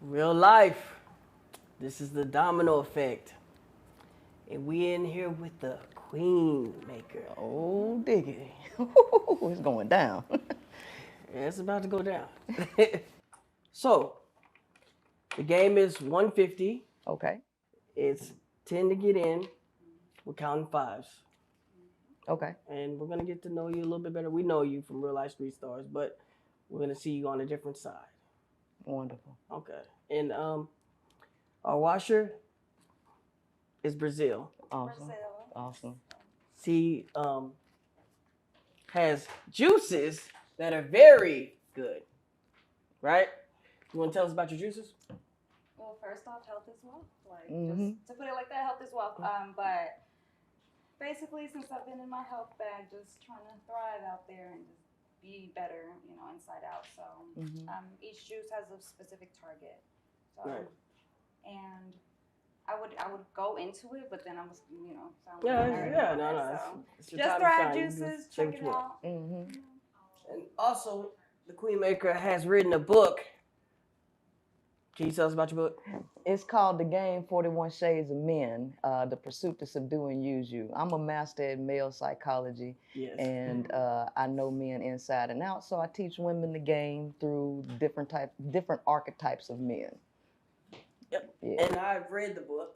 Real life. This is the Domino Effect. And we in here with the Queenmaker. Oh, diggity. It's going down. Yeah, it's about to go down. So, the game is 150. Okay. It's 10 to get in. We're counting fives. Okay. And we're going to get to know you a little bit better. We know you from Real Life Street Stars, but we're going to see you on a different side. Wonderful. Okay. And our washer is Brazil. Awesome. Awesome. She has juices that are very good, right? You want to tell us about your juices? Well, first off, health is wealth. Like, Mhm. just to put it like that, health is wealth. But basically, since I've been in my health bag, just trying to thrive out there and just be better, inside out. So each juice has a specific target. So, Right. and I would go into it, but then I was, sound Yeah, like a nerd yeah, about no, it, no. so. It's your Just time to Thrive shine. You Juices, just say check what it you want. out. Mm-hmm. And also, the Queenmaker has written a book. Can you tell us about your book? It's called The Game 41 Shades of Men, The Pursuit to Subdue and Use You. I'm a master at male psychology, Yes. and I know men inside and out, so I teach women the game through different archetypes of men. Yep. Yeah. And I've read the book.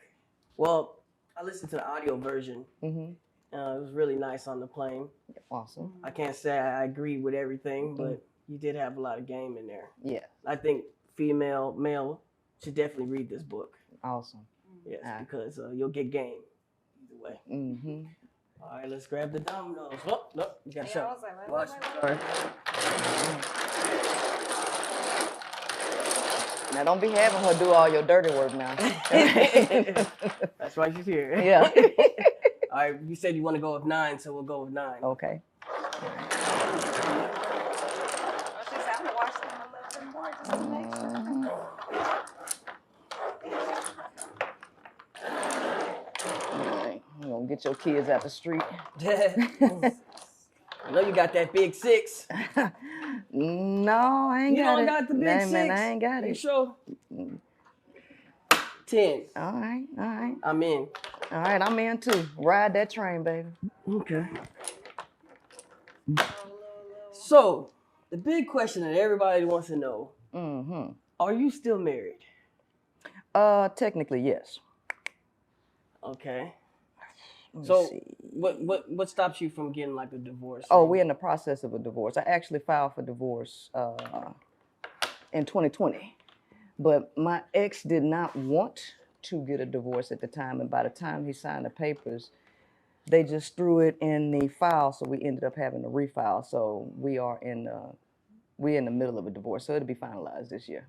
Well, I listened to the audio version. Mm-hmm. It was really nice on the plane. Awesome. I can't say I agree with everything, but you did have a lot of game in there. Yeah. I think female, male should definitely read this book. Awesome. Yes, because you'll get game either way. Mm-hmm. All right, let's grab the dominoes. Oh, no, you got to Yeah, show. I was like, Watch. wait. Now don't be having her do all your dirty work now. That's why she's here. Yeah. All right, you said you want to go with 9, so we'll go with 9. Okay. I should say, I'm gonna watch them a little bit more just to make sure. All right. I'm gonna get your kids out the street. I know you got that big 6. No, I ain't You got don't it. got the big Nah, 6? man, I ain't got You it. sure? 10. All right. I'm in. All right, I'm in too. Ride that train, baby. Okay. So, the big question that everybody wants to know, Mm-hmm. are you still married? Technically, yes. Okay. Let me So, see. what stops you from getting like a divorce? Oh, we're in the process of a divorce. I actually filed for divorce in 2020. But my ex did not want to get a divorce at the time, and by the time he signed the papers, they just threw it in the file, so we ended up having to refile. So we're in the middle of a divorce, so it'll be finalized this year.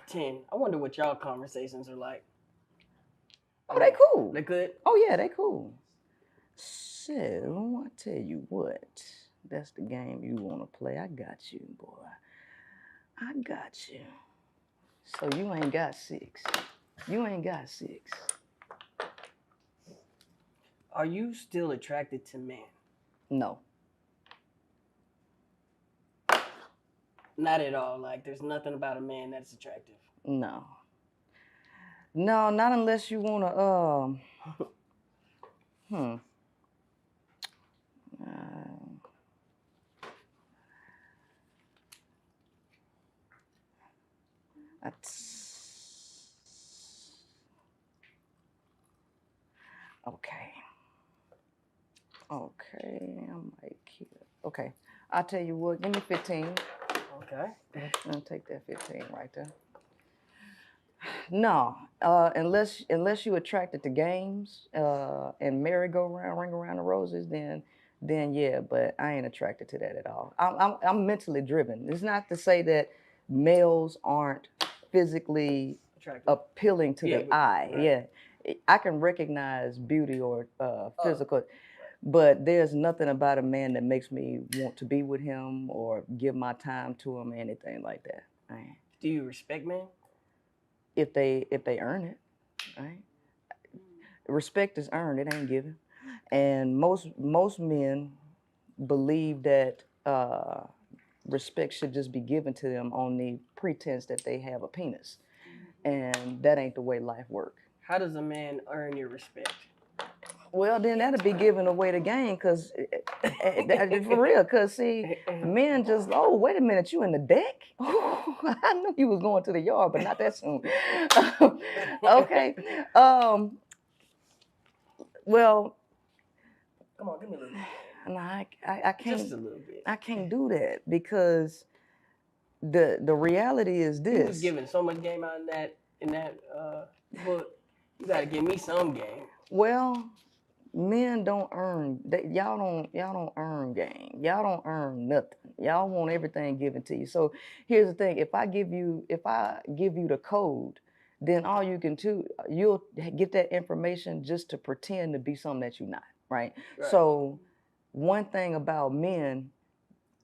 10. I wonder what y'all conversations are like. Oh, they cool. They good? Oh yeah, they cool. So I tell you what, that's the game you want to play. I got you, boy. I got you. So you ain't got 6. You ain't got 6. Are you still attracted to men? No. Not at all. Like, there's nothing about a man that's attractive. No. No, not unless you want to, okay. Okay, I might keep it. Okay, I'll tell you what, give me 15. Okay. I'll take that 15 right there. No, unless you're attracted to games and merry-go-round, ring around the roses, then yeah, but I ain't attracted to that at all. I'm mentally driven. It's not to say that males aren't physically Attractive. appealing to the eye. Right. Yeah, I can recognize beauty or physical, but there's nothing about a man that makes me want to be with him or give my time to him or anything like that. Right? Do you respect men? If they earn it, right? Respect is earned; it ain't given. And most men believe that respect should just be given to them on the pretense that they have a penis. And that ain't the way life works. How does a man earn your respect? Well, then that'll be giving away the game, cause for real. Cause see, men just, oh, wait a minute, you in the deck? I knew you was going to the yard, but not that soon. Okay. Well, Come on, give me a little bit. no, I can't. Just a little bit. I can't do that because the reality is this. You was giving so much game out in that book. You gotta give me some game. Well, men don't earn. Y'all don't earn game. Y'all don't earn nothing. Y'all want everything given to you. So here's the thing: if I give you the code, then all you can do, you'll get that information just to pretend to be something that you're not. Right? So one thing about men,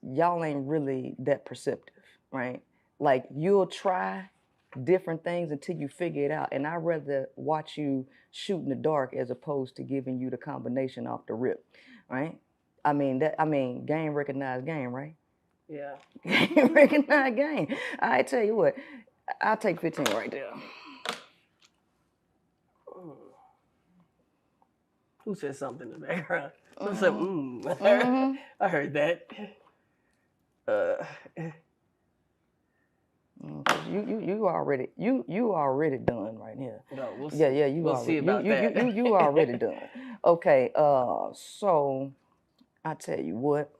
y'all ain't really that perceptive. Right? Like you'll try different things until you figure it out. And I'd rather watch you shoot in the dark as opposed to giving you the combination off the rip, right? I mean, game recognized game, right? Yeah. Game recognized game. I tell you what, I'll take 15 right there. Who said something in the background? Who said, I heard that. You already done right here. No, we'll see. Yeah, We'll see about that. You already done. Okay, so I tell you what,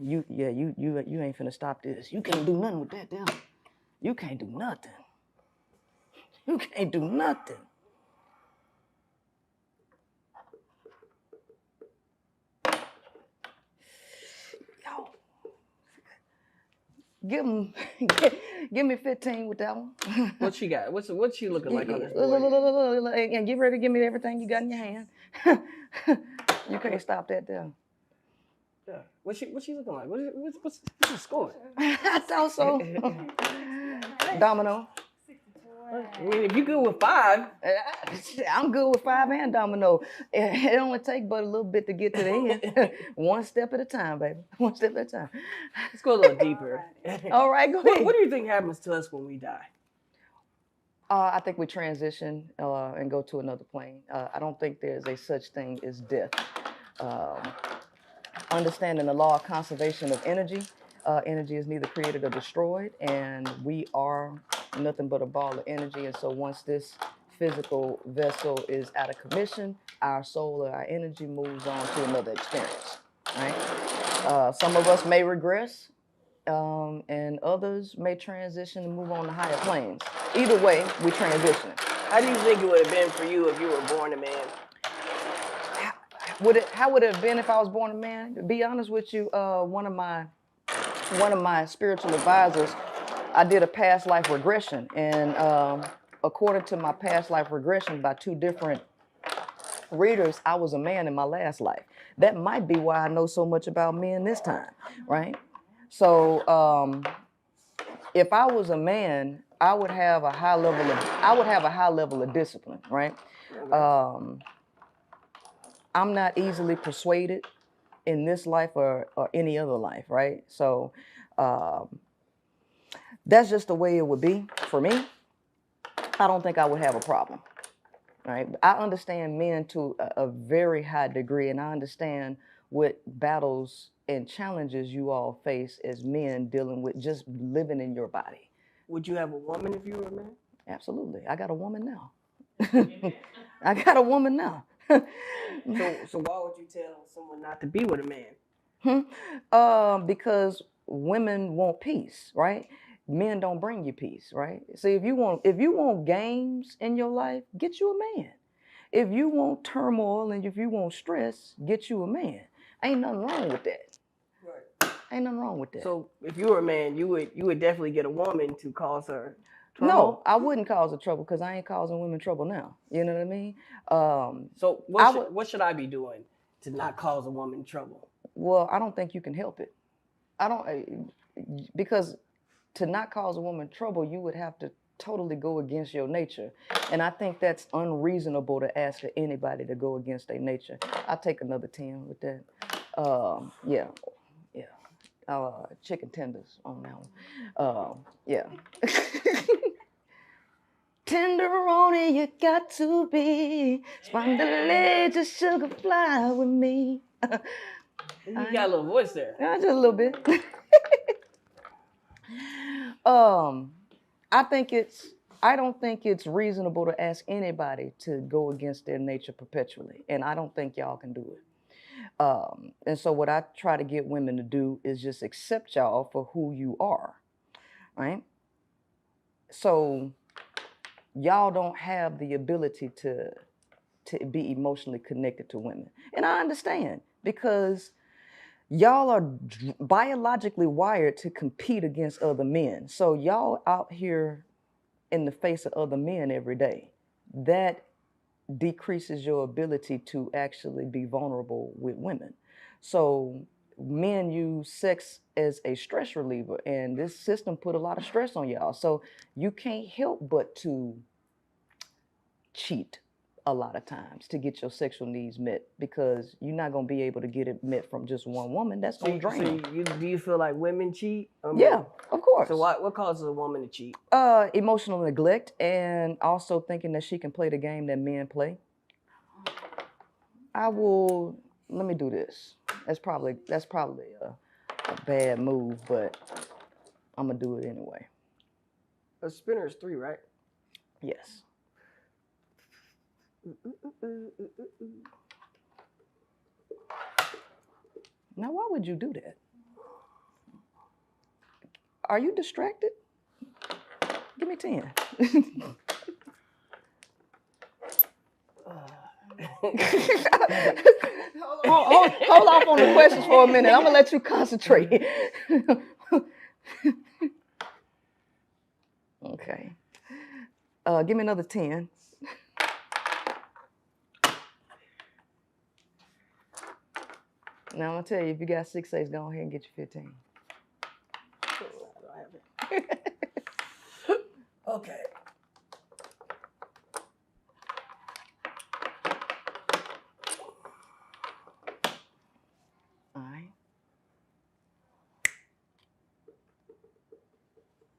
you ain't finna stop this. You can't do nothing with that, damn. You can't do nothing. You can't do nothing. Give me 15 with that one. What she got? What's she looking like on this board? And get ready to give me everything you got in your hand. You can't stop that there. Yeah. What's she looking like? What's the score? I thought so. Domino. I mean, if you good with 5. I'm good with 5 and domino. It only take but a little bit to get to the end. One step at a time, baby. One step at a time. Let's go a little deeper. All right, go ahead. What do you think happens to us when we die? I think we transition and go to another plane. I don't think there's a such thing as death. Understanding the law of conservation of energy. Energy is neither created or destroyed, and we are nothing but a ball of energy. And so once this physical vessel is out of commission, our soul or our energy moves on to another experience, right? Some of us may regress, and others may transition and move on to higher planes. Either way, we transition. How do you think it would have been for you if you were born a man? How would it have been if I was born a man? To be honest with you, one of my spiritual advisors, I did a past life regression, and according to my past life regression by 2 different readers, I was a man in my last life. That might be why I know so much about men this time, right? So if I was a man, I would have a high level of discipline, right? I'm not easily persuaded in this life or any other life, right? So that's just the way it would be for me. I don't think I would have a problem, right? I understand men to a very high degree, and I understand what battles and challenges you all face as men dealing with just living in your body. Would you have a woman if you were a man? Absolutely. I got a woman now. I got a woman now. So why would you tell someone not to be with a man? Because women want peace, right? Men don't bring you peace, right? See, if you want games in your life, get you a man. If you want turmoil and if you want stress, get you a man. Ain't nothing wrong with that. Right. Ain't nothing wrong with that. So if you were a man, you would definitely get a woman to cause her trouble? No, I wouldn't cause her trouble because I ain't causing women trouble now. You know what I mean? So what should I be doing to not cause a woman trouble? Well, I don't think you can help it. Because to not cause a woman trouble, you would have to totally go against your nature. And I think that's unreasonable to ask for anybody to go against their nature. I'll take another 10 with that. Yeah. chicken tenders on that one. Yeah. Tenderoni, you got to be. Spondylated just sugar fly with me. You got a little voice there. Yeah, just a little bit. I don't think it's reasonable to ask anybody to go against their nature perpetually, and I don't think y'all can do it. And so what I try to get women to do is just accept y'all for who you are, right? So y'all don't have the ability to be emotionally connected to women. And I understand, because y'all are biologically wired to compete against other men. So y'all out here in the face of other men every day. That decreases your ability to actually be vulnerable with women. So men use sex as a stress reliever, and this system put a lot of stress on y'all. So you can't help but to cheat a lot of times to get your sexual needs met, because you're not going to be able to get it met from just one woman. That's going to drain you. Do you feel like women cheat? Yeah, of course. So what causes a woman to cheat? Emotional neglect, and also thinking that she can play the game that men play. Let me do this. That's probably a bad move, but I'm going to do it anyway. A spinner is 3, right? Yes. Now, why would you do that? Are you distracted? Give me 10. Hold off on the questions for a minute. I'm gonna let you concentrate. Okay. Give me another 10. Now I'm gonna tell you, if you got 6 8s, go ahead and get your 15. Okay. All right.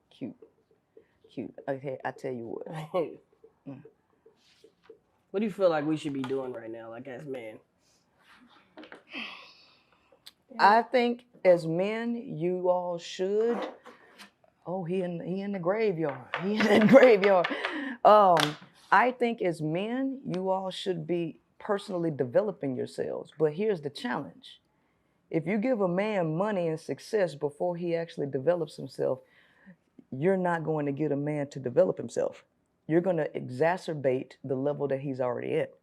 Cute. Okay, I tell you what. What do you feel like we should be doing right now, like as men? I think as men, you all should. Oh, he in the graveyard. He in the graveyard. I think as men, you all should be personally developing yourselves. But here's the challenge. If you give a man money and success before he actually develops himself, you're not going to get a man to develop himself. You're going to exacerbate the level that he's already at.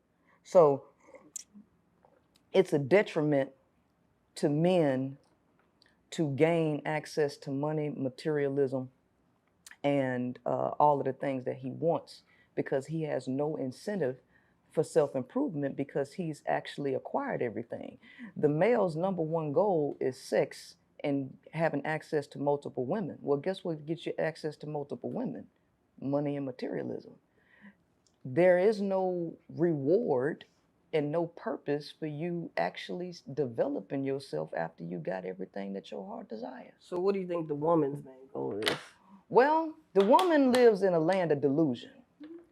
So it's a detriment to men to gain access to money, materialism, and all of the things that he wants, because he has no incentive for self-improvement, because he's actually acquired everything. The male's number one goal is sex and having access to multiple women. Well, guess what gets you access to multiple women? Money and materialism. There is no reward and no purpose for you actually developing yourself after you got everything that your heart desires. So what do you think the woman's main goal is? Well, the woman lives in a land of delusion.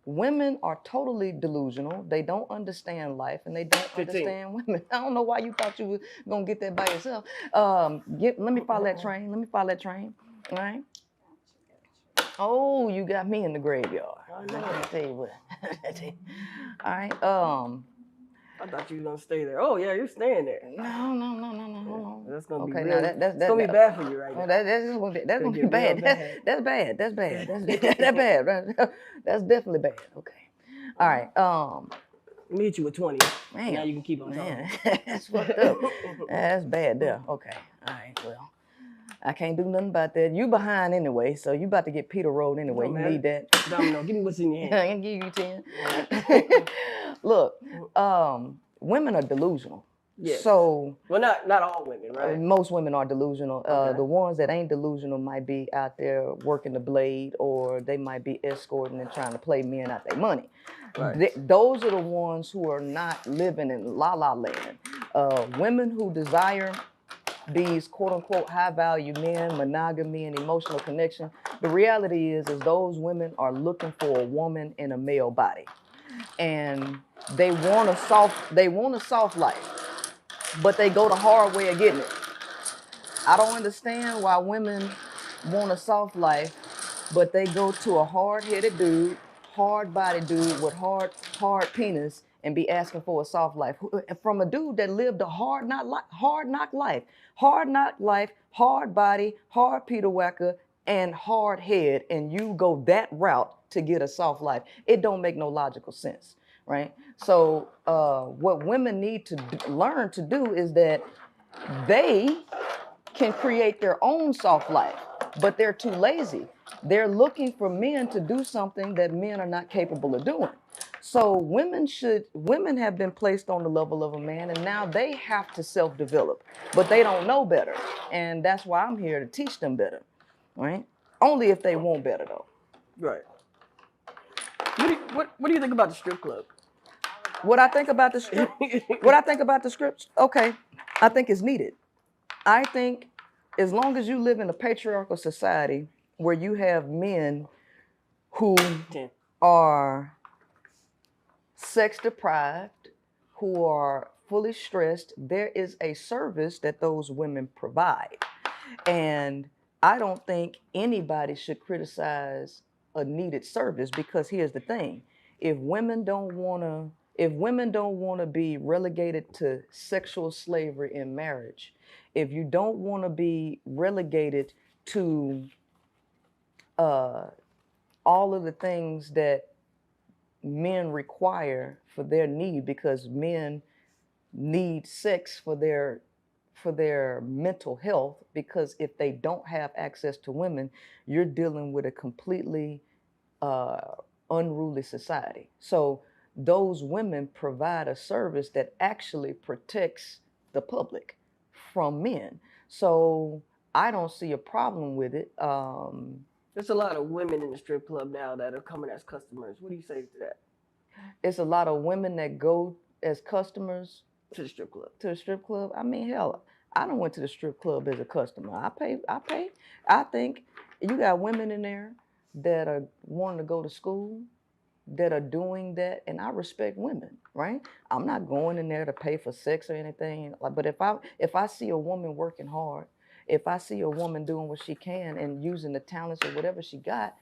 Women are totally delusional. They don't understand life, and they don't 15. understand women. I don't know why you thought you were going to get that by yourself. Let me follow that train. All right? Oh, you got me in the graveyard. I know. I'll tell you what. All right. I thought you were gonna stay there. Oh yeah, you're staying there. No. Hold on. That's gonna be Okay, real. now That's gonna be bad for you right now. That's gonna be bad. That's bad. That's bad. Right? That's definitely bad. Okay. All right. Let me hit you with 20. Man, now you can keep on talking. That's fucked up. That's bad there. Okay. All right. Well, I can't do nothing about that. You behind anyway, so you about to get Peter rolled anyway. You need that. Domino, give me what's in your hand. I can give you 10. Look, women are delusional. Yes. So, well, not all women, right? Most women are delusional. Okay. The ones that ain't delusional might be out there working the blade, or they might be escorting and trying to play men out their money. Right. Those are the ones who are not living in la la land. Women who desire these quote unquote high value men, monogamy and emotional connection. The reality is those women are looking for a woman in a male body. And they want a soft life, but they go the hard way of getting it. I don't understand why women want a soft life, but they go to a hard-headed dude, hard-bodied dude with hard penis and be asking for a soft life from a dude that lived a hard knock life, hard body, hard Peter Whacker, and hard head, and you go that route to get a soft life. It don't make no logical sense, right? So what women need to learn to do is that they can create their own soft life, but they're too lazy. They're looking for men to do something that men are not capable of doing. So women have been placed on the level of a man, and now they have to self-develop, but they don't know better. And that's why I'm here to teach them better, right? Only if they want better though. Right. What do you think about the strip club? What I think about the script, okay, I think it's needed. I think as long as you live in a patriarchal society where you have men who are sex deprived, who are fully stressed, there is a service that those women provide. And I don't think anybody should criticize a needed service, because here's the thing. If women don't want to be relegated to sexual slavery in marriage, if you don't want to be relegated to all of the things that men require for their need, because men need sex for their mental health, because if they don't have access to women, you're dealing with a completely unruly society. So those women provide a service that actually protects the public from men. So I don't see a problem with it. There's a lot of women in the strip club now that are coming as customers. What do you say to that? It's a lot of women that go as customers To the strip club. To the strip club. I mean, hell, I done went to the strip club as a customer. I pay. I think you got women in there that are wanting to go to school, that are doing that, and I respect women, right? I'm not going in there to pay for sex or anything. But if I see a woman working hard, if I see a woman doing what she can and using the talents or whatever she got,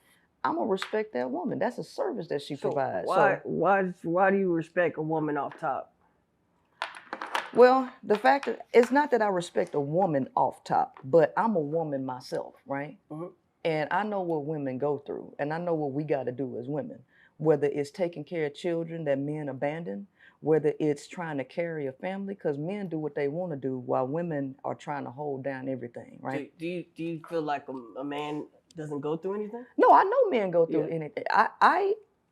I'm gonna respect that woman. That's a service that she provides. Why do you respect a woman off top? Well, the fact that it's not that I respect a woman off top, but I'm a woman myself, right? Mm-hmm. And I know what women go through, and I know what we got to do as women, whether it's taking care of children that men abandon, whether it's trying to carry a family, because men do what they want to do while women are trying to hold down everything, right? Do you feel like a man doesn't go through anything? No, I know men go through anything.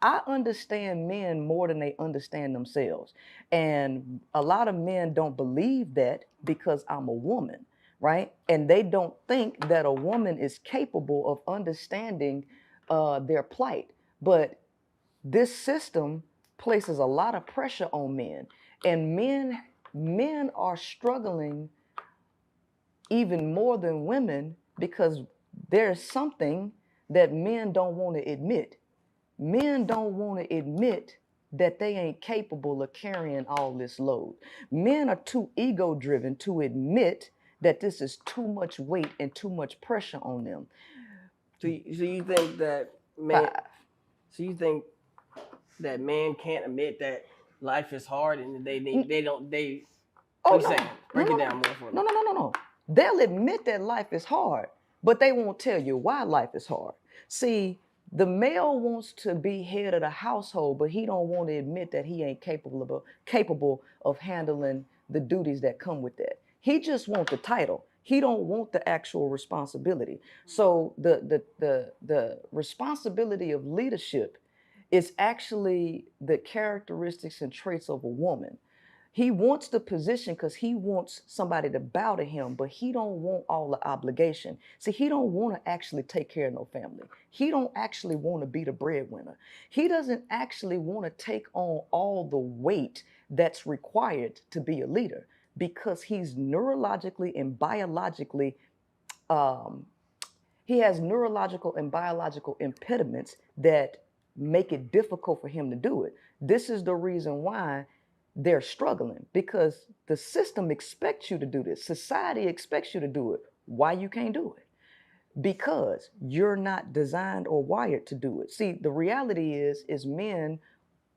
I understand men more than they understand themselves. And a lot of men don't believe that because I'm a woman, right? And they don't think that a woman is capable of understanding their plight. But this system places a lot of pressure on men. And men are struggling even more than women because there's something that men don't want to admit. Men don't want to admit that they ain't capable of carrying all this load. Men are too ego-driven to admit that this is too much weight and too much pressure on them. So you think that men? So you think that men can't admit that life is hard and they don't. Oh, no. Break it down more for me. No. They'll admit that life is hard, but they won't tell you why life is hard. See, the male wants to be head of the household, but he don't want to admit that he ain't capable of handling the duties that come with that. He just wants the title. He don't want the actual responsibility. So the responsibility of leadership is actually the characteristics and traits of a woman. He wants the position because he wants somebody to bow to him, but he don't want all the obligation. See, he don't want to actually take care of no family. He don't actually want to be the breadwinner. He doesn't actually want to take on all the weight that's required to be a leader. because he's neurologically and biologically, he has neurological and biological impediments that make it difficult for him to do it. This is the reason why they're struggling, because the system expects you to do this. Society expects you to do it. Why you can't do it? Because you're not designed or wired to do it. See, the reality is men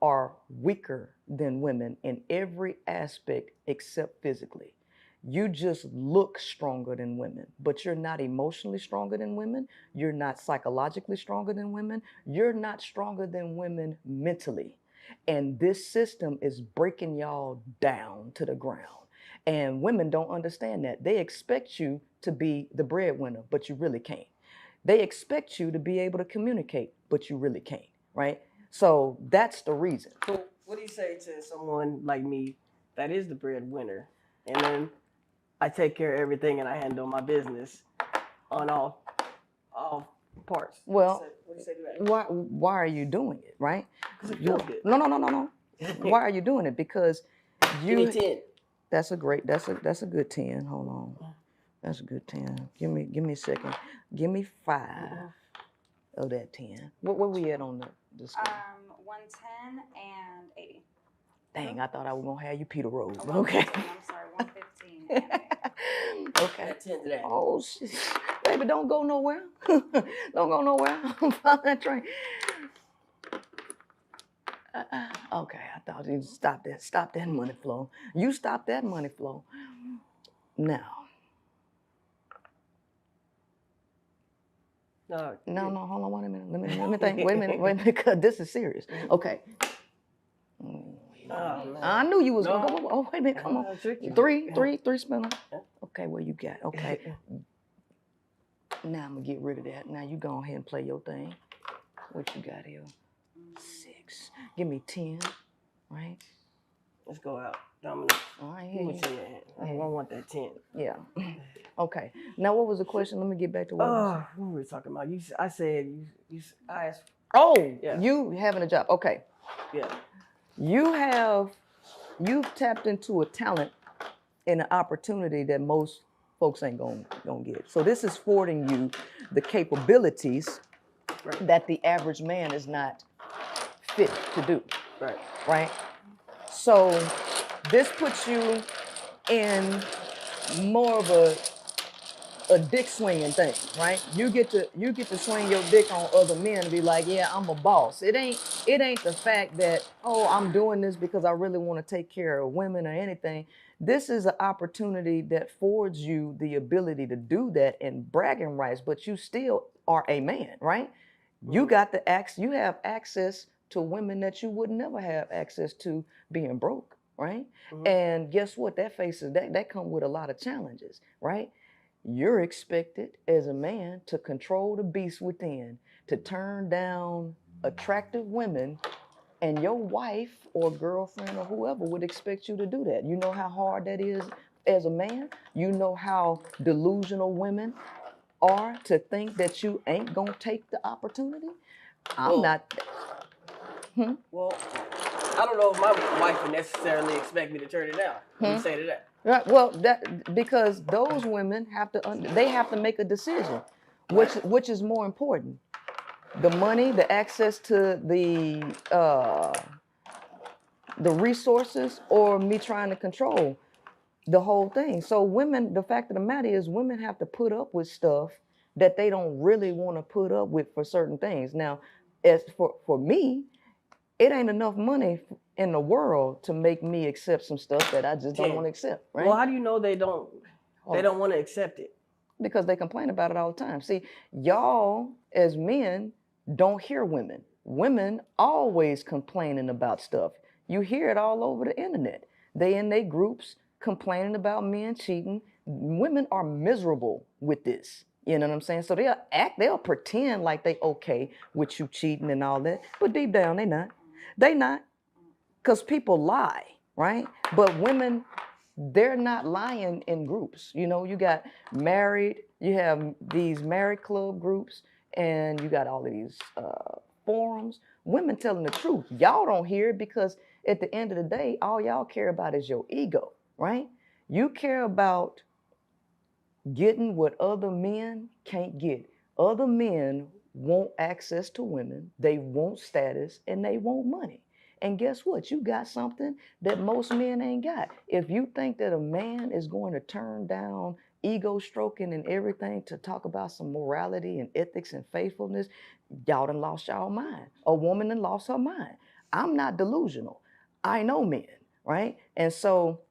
are weaker than women in every aspect except physically. You just look stronger than women, but you're not emotionally stronger than women. You're not psychologically stronger than women. You're not stronger than women mentally. And this system is breaking y'all down to the ground. And women don't understand that. They expect you to be the breadwinner, but you really can't. They expect you to be able to communicate, but you really can't, right? So that's the reason. So what do you say to someone like me that is the breadwinner, and then I take care of everything and I handle my business on all parts? Well, what do you say to that? why are you doing it, right? Because it feels good. No. Why are you doing it? Because you. Give me 10. That's a good 10. Hold on. That's a good 10. Give me a second. Give me 5 of that 10. Where we at on the scale? 110 and 80. Dang, I thought I was gonna have you Peter Rose. Oh, Okay. I'm sorry, 115 and 80. Okay. Add 10 to that. Oh shit. Baby, don't go nowhere. Don't go nowhere. I'm following that train. Okay, I thought you'd stop that money flow. You stop that money flow. Now. No, hold on, wait a minute. Let me think. Wait a minute, because this is serious. Okay. I knew you was gonna go. Oh, wait a minute, come on. Three spinner. Okay, what you got? Okay. Now I'm gonna get rid of that. Now you go ahead and play your thing. What you got here? 6. Give me 10, right? Let's go out. Domino. All right, Give here. me 10. I don't want that 10. Yeah. Okay. Now what was the question? Let me get back to what. What were we talking about? I asked. Oh, Yeah. You having a job? Okay. Yeah. You've tapped into a talent and an opportunity that most folks ain't gonna get. So this is affording you the capabilities that the average man is not fit to do. Right. So this puts you in more of a dick swinging thing, right? You get to swing your dick on other men and be like, yeah, I'm a boss. It ain't the fact that, oh, I'm doing this because I really want to take care of women or anything. This is an opportunity that affords you the ability to do that and bragging rights, but you still are a man, right? You got you have access to women that you would never have access to being broke, right? And guess what? That come with a lot of challenges, right? You're expected as a man to control the beast within, to turn down attractive women, and your wife or girlfriend or whoever would expect you to do that. You know how hard that is as a man? You know how delusional women are to think that you ain't gonna take the opportunity? I'm not. Well, I don't know if my wife would necessarily expect me to turn it down. What do you say to that? Right. Well, because those women have to make a decision, which is more important, the money, the access to the resources, or me trying to control the whole thing. So women, the fact of the matter is, women have to put up with stuff that they don't really want to put up with for certain things. Now, as for me, it ain't enough money in the world to make me accept some stuff that I just don't want to accept, right? Well, how do you know they don't want to accept it? Because they complain about it all the time. See, y'all as men don't hear women. Women always complaining about stuff. You hear it all over the internet. They in their groups complaining about men cheating. Women are miserable with this. You know what I'm saying? So they'll pretend like they okay with you cheating and all that, but deep down they not. They not. Because people lie, right? But women, they're not lying in groups. You know, you got you have these married club groups, and you got all of these forums. Women telling the truth. Y'all don't hear it because at the end of the day, all y'all care about is your ego, right? You care about getting what other men can't get. Other men want access to women, they want status, and they want money. And guess what? You got something that most men ain't got. If you think that a man is going to turn down ego stroking and everything to talk about some morality and ethics and faithfulness, y'all done lost y'all mind. A woman done lost her mind. I'm not delusional. I know men, right? And so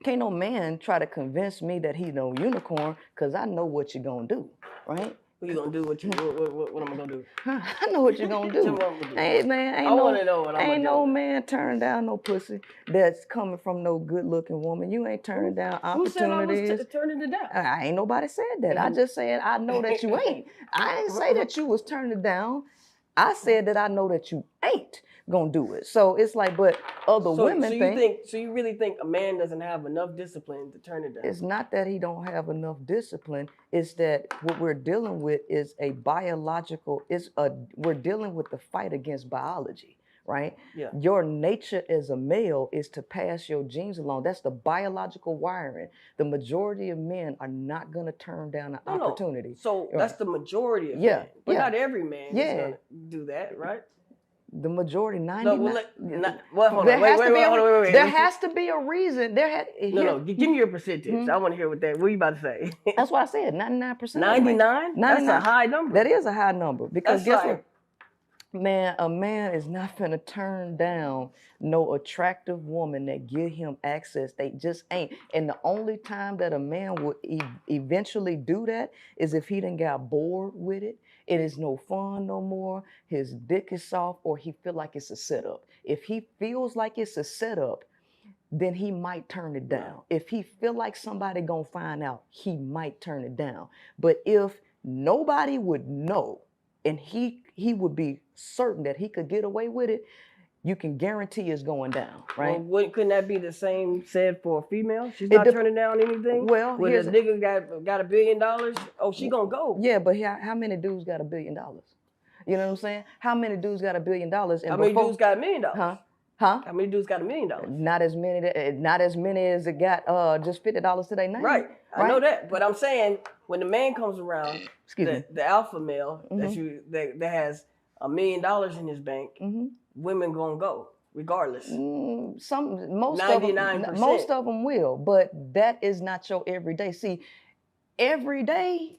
can't no man try to convince me that he no unicorn, because I know what you're gonna do, right? What you gonna do? What am I gonna do? I know what you're gonna do. What I'm gonna do? Hey man, I want to know what I'm ain't gonna no do. man turning down no pussy that's coming from no good looking woman. You ain't turning down Who said I was opportunities. turning it down? I ain't nobody said that. I just said I know that you ain't. I didn't say that you was turning it down. I said that I know that you ain't gonna do it. So it's like, but other women think. So you really think a man doesn't have enough discipline to turn it down? It's not that he don't have enough discipline. It's that what we're dealing with is a biological. We're dealing with the fight against biology, right? Yeah. Your nature as a male is to pass your genes along. That's the biological wiring. The majority of men are not going to turn down an opportunity. No. So that's the majority of men. But not every man is going to do that, right? The majority, 99. No, hold on. Wait. There has to be a reason. No. Give me your percentage. I want to hear what are you about to say? That's what I said. 99%. 99? That's a high number. That is a high number because that's guess what? Man, a man is not gonna turn down no attractive woman that give him access. They just ain't. And the only time that a man would eventually do that is if he done got bored with it. It is no fun no more. His dick is soft, or he feel like it's a setup. If he feels like it's a setup, then he might turn it down. If he feel like somebody gonna find out, he might turn it down. But if nobody would know, and he would be certain that he could get away with it, you can guarantee it's going down, right? Well, couldn't that be the same said for a female? She's not turning down anything? Well, when a nigga got $1 billion, she gonna go. Yeah, but how many dudes got $1 billion? You know what I'm saying? How many dudes got $1 billion? And how many dudes got $1 million? Huh? How many dudes got $1 million? Not as many as it got just $50 to their name. Right. I know that, but I'm saying when the man comes around, the alpha male that has $1 million in his bank, women gonna go regardless. Most 99%. Most of them will, but that is not your everyday. See, everyday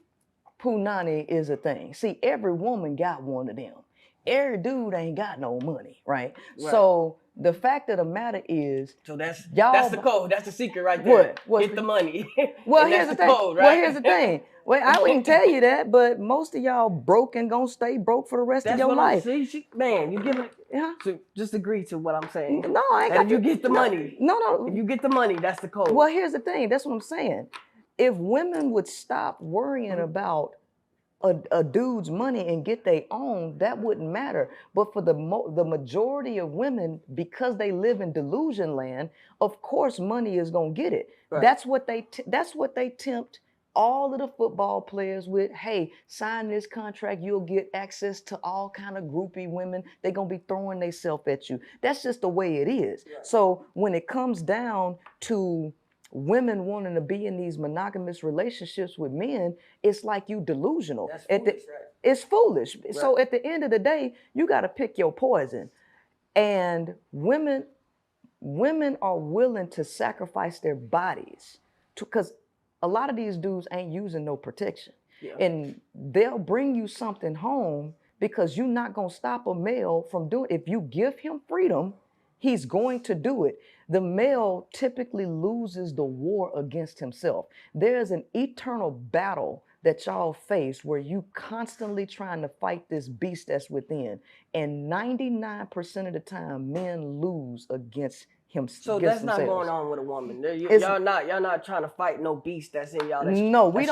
punani is a thing. See, every woman got one of them. Every dude ain't got no money, right? So the fact of the matter is, so that's the code. That's the secret right there. Get the money. Well, here's the thing. Code, right? Well, here's the thing. Well, I wouldn't tell you that, but most of y'all broke and gonna stay broke for the rest of your life. Man, you give it. So just agree to what I'm saying. No, I ain't got. If you get the money. No. If you get the money, that's the code. Well, here's the thing. That's what I'm saying. If women would stop worrying about a dude's money and get their own, that wouldn't matter. But for the majority of women, because they live in delusion land, of course money is gonna get it. Right. That's what they tempt all of the football players with. Hey, sign this contract, you'll get access to all kind of groupie women. They're gonna be throwing themselves at you. That's just the way it is. Right. So when it comes down to women wanting to be in these monogamous relationships with men, it's like you delusional. That's foolish, right? It's foolish. Right. So at the end of the day, you got to pick your poison. And women are willing to sacrifice their bodies because a lot of these dudes ain't using no protection. Yeah. And they'll bring you something home because you're not going to stop a male from doing it. If you give him freedom, he's going to do it. The male typically loses the war against himself. There's an eternal battle that y'all face where you constantly trying to fight this beast that's within. And 99% of the time, men lose against him. So that's not going on with a woman. Y'all not trying to fight no beast that's in y'all. That's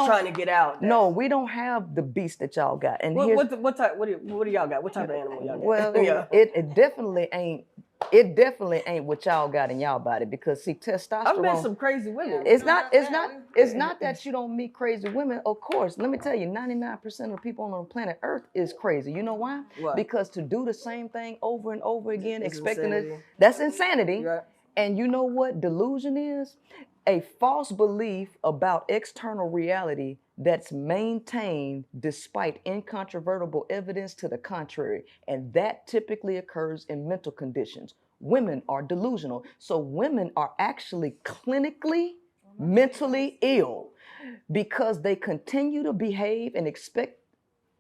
trying to get out. No, we don't have the beast that y'all got. And what do y'all got? What type of animal y'all got? Well, yeah. it definitely ain't. It definitely ain't what y'all got in y'all body because see, testosterone. I've met some crazy women. It's not that you don't meet crazy women. Of course, let me tell you, 99% of people on planet Earth is crazy. You know why? What? Because to do the same thing over and over again, it's expecting insanity. that's insanity. Right. And you know what delusion is? a false belief about external reality that's maintained despite incontrovertible evidence to the contrary. And that typically occurs in mental conditions. Women are delusional. So women are actually clinically mentally ill because they continue to behave and expect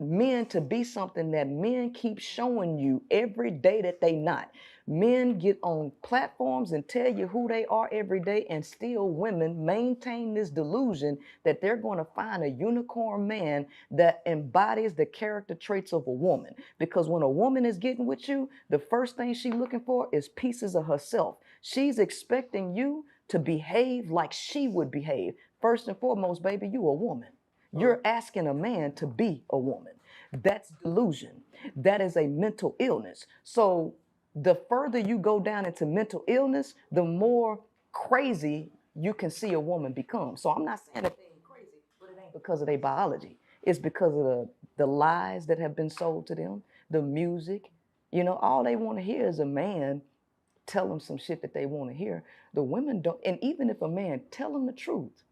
men to be something that men keep showing you every day that they not. Men get on platforms and tell you who they are every day, and still women maintain this delusion that they're going to find a unicorn man that embodies the character traits of a woman. Because when a woman is getting with you, the first thing she's looking for is pieces of herself. She's expecting you to behave like she would behave. First and foremost, baby, you a woman. You're asking a man to be a woman. That's delusion. That is a mental illness. So the further you go down into mental illness, the more crazy you can see a woman become. So I'm not saying that they ain't crazy, but it ain't because of their biology. It's because of the lies that have been sold to them, the music. You know, all they want to hear is a man tell them some shit that they want to hear. The women don't, and even if a man tell them the truth,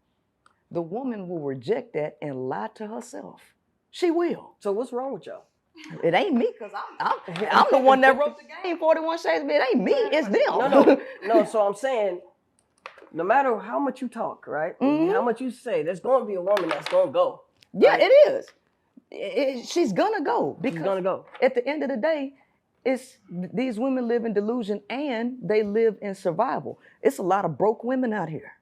the woman will reject that and lie to herself. She will. So what's wrong with y'all? It ain't me, because I'm the one that wrote the game, 41 Shades of Me. It ain't me, it's them. No. So I'm saying, no matter how much you talk, right? How much you say, there's going to be a woman that's going to go. Yeah, right? it is. She's going to go. Because She's going to go. At the end of the day, it's these women live in delusion and they live in survival. It's a lot of broke women out here.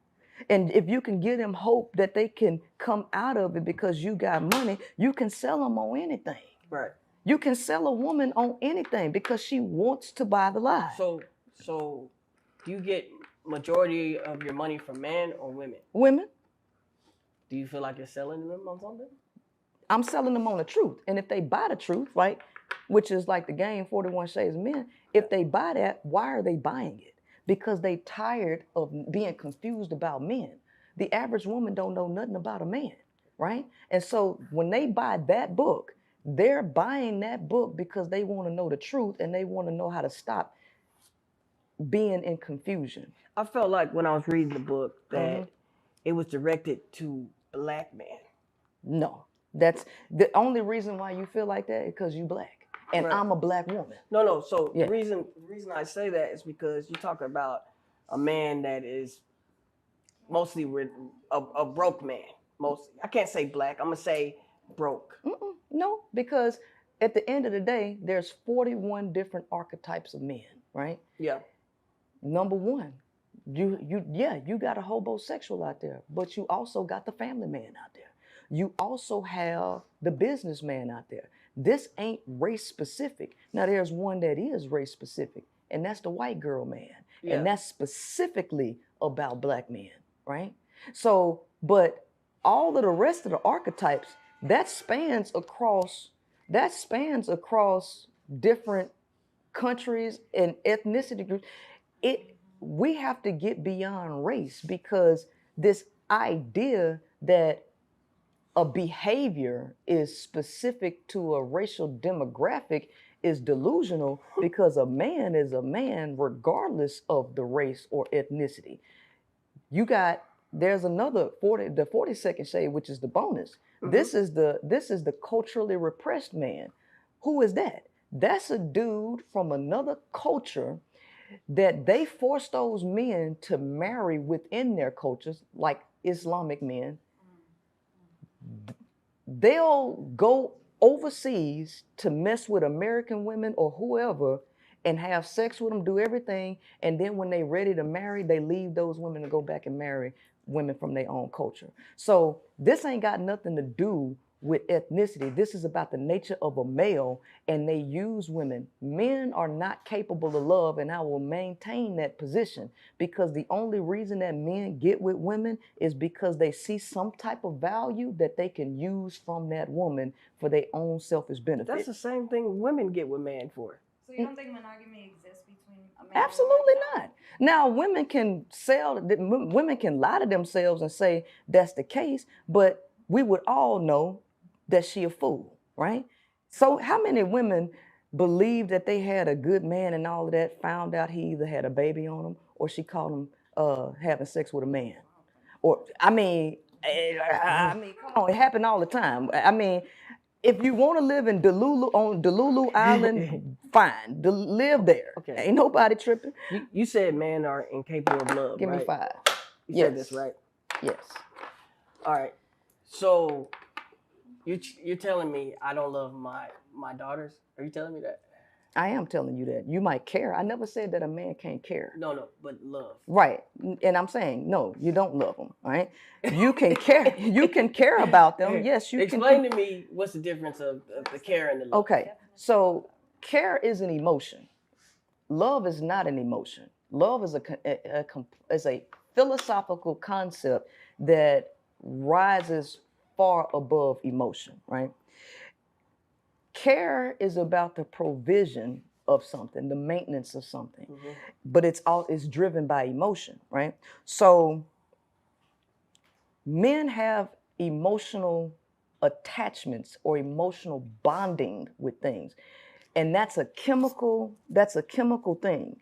And if you can give them hope that they can come out of it because you got money, you can sell them on anything. Right. You can sell a woman on anything because she wants to buy the lie. So do you get majority of your money from men or women? Women. Do you feel like you're selling them on something? I'm selling them on the truth. And if they buy the truth, right, which is like the game 41 Shades of Men, if they buy that, why are they buying it? Because they tired of being confused about men. The average woman don't know nothing about a man, right? And so when they buy that book, they're buying that book because they want to know the truth and they want to know how to stop being in confusion. I felt like when I was reading the book that it was directed to black men. No, that's the only reason why you feel like that is because you black. And Right. I'm a black woman. No. So Yeah. the reason I say that is because you're talking about a man that is mostly a broke man. Mostly, I can't say black. I'm gonna say broke. No, because at the end of the day, there's 41 different archetypes of men, right? Yeah. Number one, you got a homosexual out there, but you also got the family man out there. You also have the businessman out there. This ain't race specific. Now there's one that is race specific, and that's the white girl man. Yeah. And that's specifically about black men, right? So, but all of the rest of the archetypes, that spans across different countries and ethnicity groups. We have to get beyond race, because this idea that a behavior is specific to a racial demographic is delusional, because a man is a man regardless of the race or ethnicity. There's another the 42nd shade, which is the bonus. This is the culturally repressed man. Who is that? That's a dude from another culture that they force those men to marry within their cultures, like Islamic men. They'll go overseas to mess with American women or whoever and have sex with them, do everything, and then when they're ready to marry, they leave those women to go back and marry women from their own culture. So this ain't got nothing to do with ethnicity. This is about the nature of a male, and they use women. Men are not capable of love, and I will maintain that position, because the only reason that men get with women is because they see some type of value that they can use from that woman for their own selfish benefit. That's the same thing women get with men for. So you don't think monogamy exists between a man Absolutely and a woman? not. Now, women can lie to themselves and say that's the case, but we would all know that she a fool, right? So how many women believed that they had a good man and all of that, found out he either had a baby on him or she caught him having sex with a man? Or I mean, come on, it happened all the time. I mean, if you want to live in Delulu Island, fine, live there. Okay. Ain't nobody tripping. You said men are incapable of love, Give right? me 5. You Yes. said this, right? Yes. All right. So you're telling me I don't love my daughters? Are you telling me that? I am telling you that. You might care. I never said that a man can't care. No, but love. Right. And I'm saying, no, you don't love them, right? You can care. You can care about them. Yes, you can. Explain to me what's the difference of the care and the love. Okay. So care is an emotion. Love is not an emotion. Love is a philosophical concept that rises far above emotion, right? Care is about the provision of something, the maintenance of something, but it's driven by emotion, right? So men have emotional attachments or emotional bonding with things, and that's a chemical thing.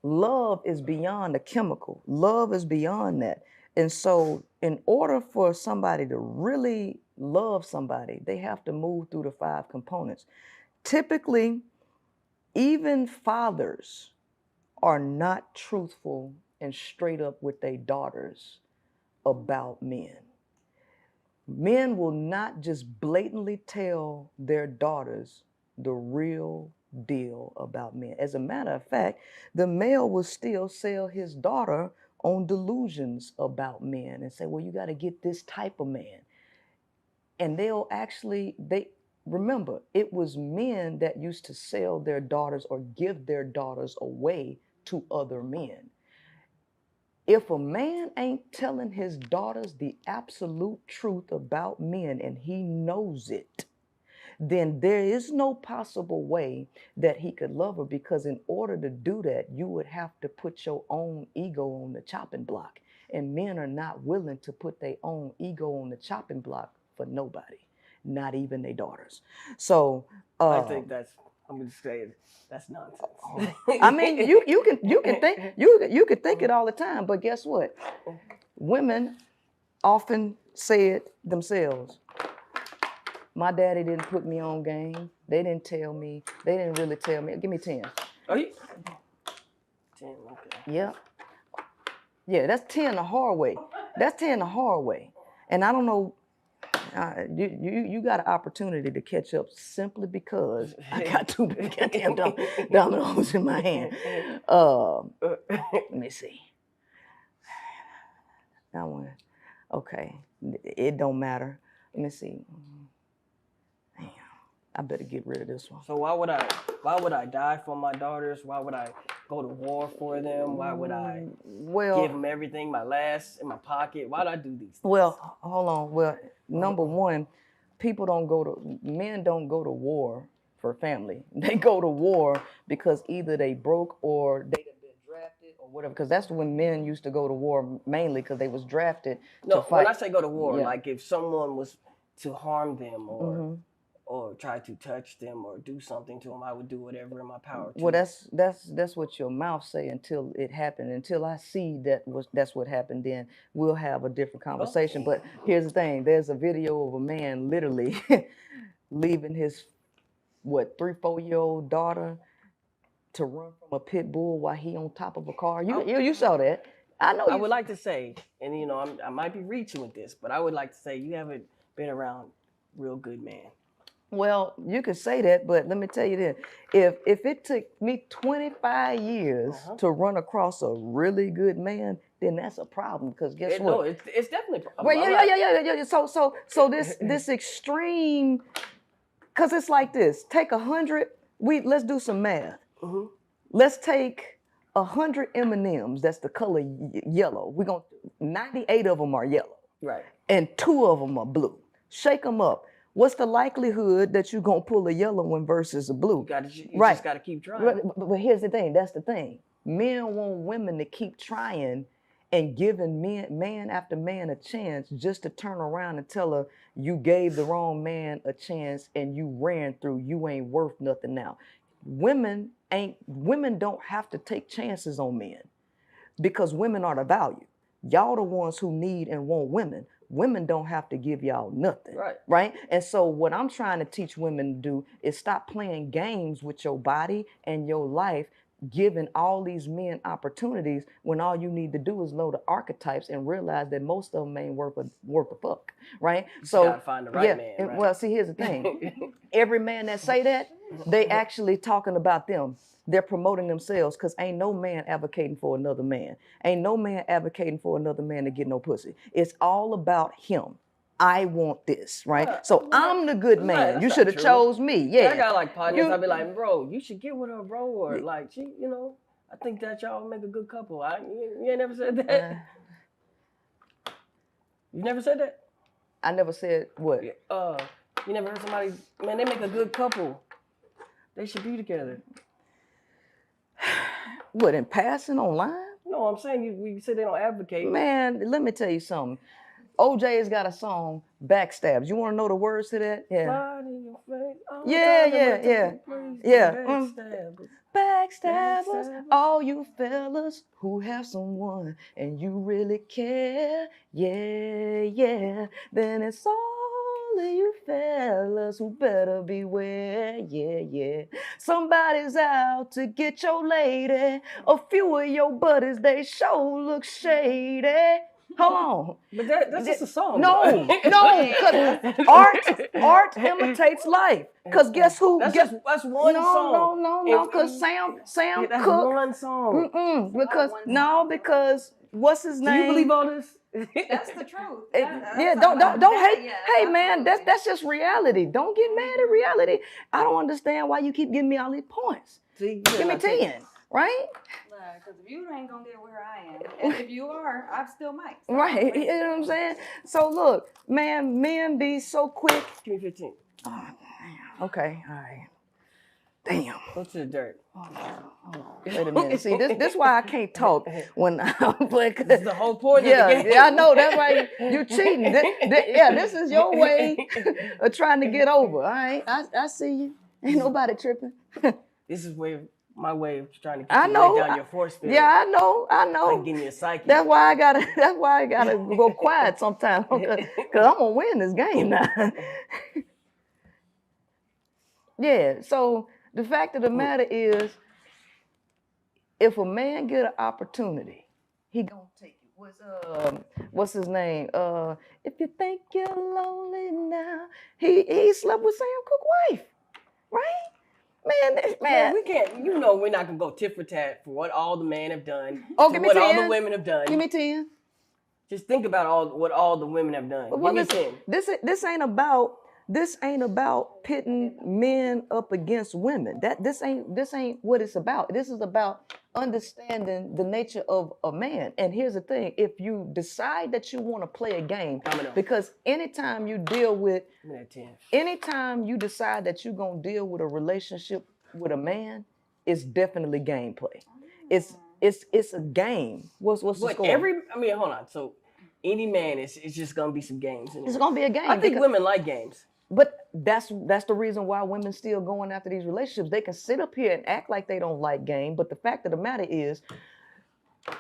Love is beyond a chemical. Love is beyond that. And so in order for somebody to really love somebody, they have to move through the 5 components. Typically, even fathers are not truthful and straight up with their daughters about men. Men will not just blatantly tell their daughters the real deal about men. As a matter of fact, the male will still sell his daughter on delusions about men and say, well, you got to get this type of man. And remember, it was men that used to sell their daughters or give their daughters away to other men. If a man ain't telling his daughters the absolute truth about men and he knows it, then there is no possible way that he could love her, because in order to do that, you would have to put your own ego on the chopping block. And men are not willing to put their own ego on the chopping block for nobody, not even their daughters. So I think I'm gonna say that's nonsense. I mean, you can think it all the time, but guess what? Women often say it themselves. My daddy didn't put me on game. They didn't tell me. They didn't really tell me. Give me 10. Oh, 10, okay. Yep. Yeah, that's 10 the hard way. That's 10 the hard way. And I don't know, you got an opportunity to catch up simply because I got 2 goddamn dominoes in my hand. Let me see. That one. Okay. It don't matter. Let me see. Damn. I better get rid of this one. So why would I die for my daughters? Why would I go to war for them? Why would I give them everything, my last in my pocket? Why do I do these things? Well, hold on. Well, number one, men don't go to war for family. They go to war because either they broke or they have been drafted or whatever. Because that's when men used to go to war mainly, because they was drafted to fight. When I say go to war, like if someone was to harm them or try to touch them or do something to them, I would do whatever in my power to. Well, that's what your mouth say until it happened. Until I see that's what happened, then we'll have a different conversation. Oh. But here's the thing: there's a video of a man literally leaving his 3-4-year-old daughter to run from a pit bull while he on top of a car. You saw that? I know. I would like to say, and I might be reaching with this, but I would like to say you haven't been around real good men. Well, you could say that, but let me tell you this. If it took me 25 years to run across a really good man, then that's a problem, because guess what? No, it's definitely a problem. Well, yeah. So this extreme, because it's like this. Take 100, let's do some math. Mm-hmm. Let's take 100 M&Ms, that's the color yellow. 98 of them are yellow. Right. And 2 of them are blue. Shake them up. What's the likelihood that you're going to pull a yellow one versus a blue? You just got to keep trying. But here's the thing. That's the thing. Men want women to keep trying and giving man after man a chance, just to turn around and tell her you gave the wrong man a chance and you ran through. You ain't worth nothing now. Women don't have to take chances on men, because women are the value. y'all the ones who need and want women. Women don't have to give y'all nothing. Right. Right? And so what I'm trying to teach women to do is stop playing games with your body and your life, giving all these men opportunities when all you need to do is know the archetypes and realize that most of them ain't worth a fuck, right? You so gotta find the right man. and, Right? well, see, here's the thing. Every man that say that, they actually talking about them. They're promoting themselves, because ain't no man advocating for another man. Ain't no man advocating for another man to get no pussy. It's all about him. I want this, right? So I'm the good man. You should have chose me. Yeah. I got like partners. I'd be like, bro, you should get with her, bro, or like she, I think that y'all make a good couple. You ain't never said that. You never said that? I never said what? You never heard somebody, man, they make a good couple. They should be together. What, in passing online? No, I'm saying we said they don't advocate. Man, let me tell you something. OJ's got a song, Backstabs. You want to know the words to that? Yeah. Yeah. Backstabbers, all you fellas who have someone and you really care, yeah. Then it's all of you fellas who better beware, yeah. Somebody's out to get your lady. A few of your buddies, they sure look shady. Hold on. But that's just a song. No, because art imitates life. Because guess who? That's one song. No, because Sam that's Cooke. One song. Because what's his name? Do you believe all this? That's the truth. Don't hate. Hey man, that's just reality. Don't get mad at reality. I don't understand why you keep giving me all these points. Give me 10, right? Because if you ain't gonna get where I am, and if you are, I still might. So right, you know what I'm saying? So look, man, men be so quick. Give me 15. Oh, okay, all right. Damn. Go to the dirt. Hold on. Wait a minute. See, this why I can't talk when I'm playing. This is the whole point of the game. Yeah, I know. That's why you cheating. This is your way of trying to get over. All right, I see you. Ain't nobody tripping. This is my way of trying to keep you down your force field. Yeah, I know. Like getting your psyche. That's why I gotta go quiet sometimes, because I'm gonna win this game now. Yeah. So the fact of the matter is, if a man get an opportunity, he gonna take it. What's his name? If you think you're lonely now, he slept with Sam Cooke's wife, right? Man, we can't. We're not gonna go tit for tat for what all the men have done. Oh, give me what 10. all the women have done. Give me 10. Just think about what all the women have done. Well, give me 10. This ain't about pitting men up against women. This ain't what it's about. This is about understanding the nature of a man. And here's the thing: if you decide that you want to play a game, because anytime you decide that you're gonna deal with a relationship with a man, it's definitely gameplay. It's a game. What's the score? Hold on. So any man, it's just gonna be some games. It's gonna be a game. I think women like games. But that's the reason why women still going after these relationships. They can sit up here and act like they don't like game, but the fact of the matter is,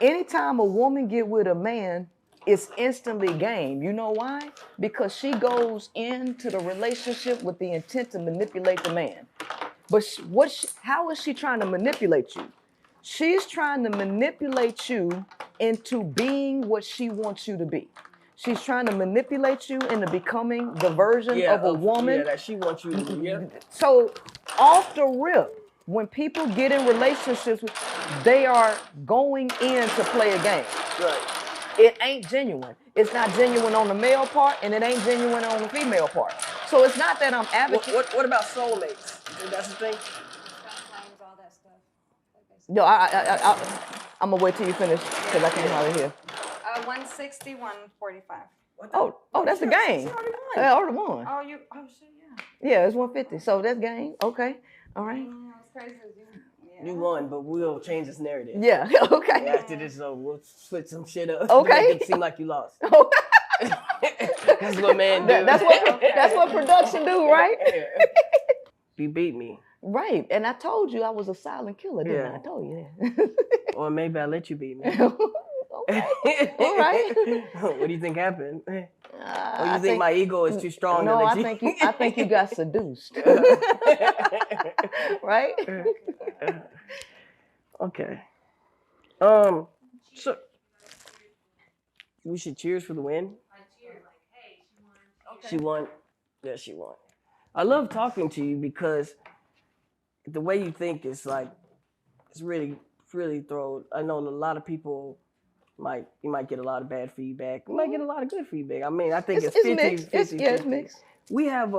anytime a woman get with a man, it's instantly game. You know why? Because she goes into the relationship with the intent to manipulate the man. But how is she trying to manipulate you? She's trying to manipulate you into being what she wants you to be. She's trying to manipulate you into becoming the version of a woman that she wants you to be. Yeah. So off the rip, when people get in relationships, they are going in to play a game. Right. It ain't genuine. It's not genuine on the male part, and it ain't genuine on the female part. So it's not that I'm advocating. What about soulmates? That's the thing. All that stuff. No, I'm gonna wait till you finish because I can't hardly hear. 160, 145. Oh, that's the game. I already won. Oh, shit, yeah. Yeah, it's 150. So that's game. Okay. All right. It's crazy. You won, but we'll change this narrative. Yeah. Okay. After this, we'll switch some shit up. Okay. Make it seem like you lost. That's what man do. That's what production do, right? You beat me. Right. And I told you I was a silent killer, didn't I? I told you that. Or maybe I let you beat me. Okay. All right. What do you think happened? Or you I think my ego is too strong No, to let I think you got seduced. Right? Okay. So we should cheers for the win. She won. Yeah, she won. I love talking to you because the way you think is like it's really throw. I know a lot of people you might get a lot of bad feedback. You might get a lot of good feedback. I mean, I think it's 50, mixed. 50, It's 50. mixed. We have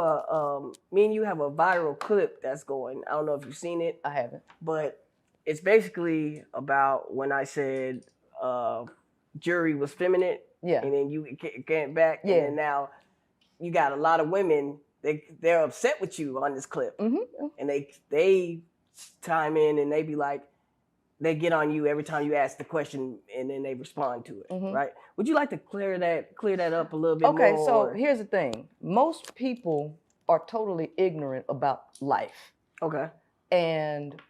me and you have a viral clip that's going. I don't know if you've seen it. I haven't. But it's basically about when I said jury was feminine. Yeah. And then you came back. Yeah. And then now you got a lot of women. They're upset with you on this clip. Mm-hmm. And they chime in and they be like, they get on you every time you ask the question and then they respond to it, right? Would you like to clear that up a little bit more? Okay, so here's the thing. Most people are totally ignorant about life. Okay. And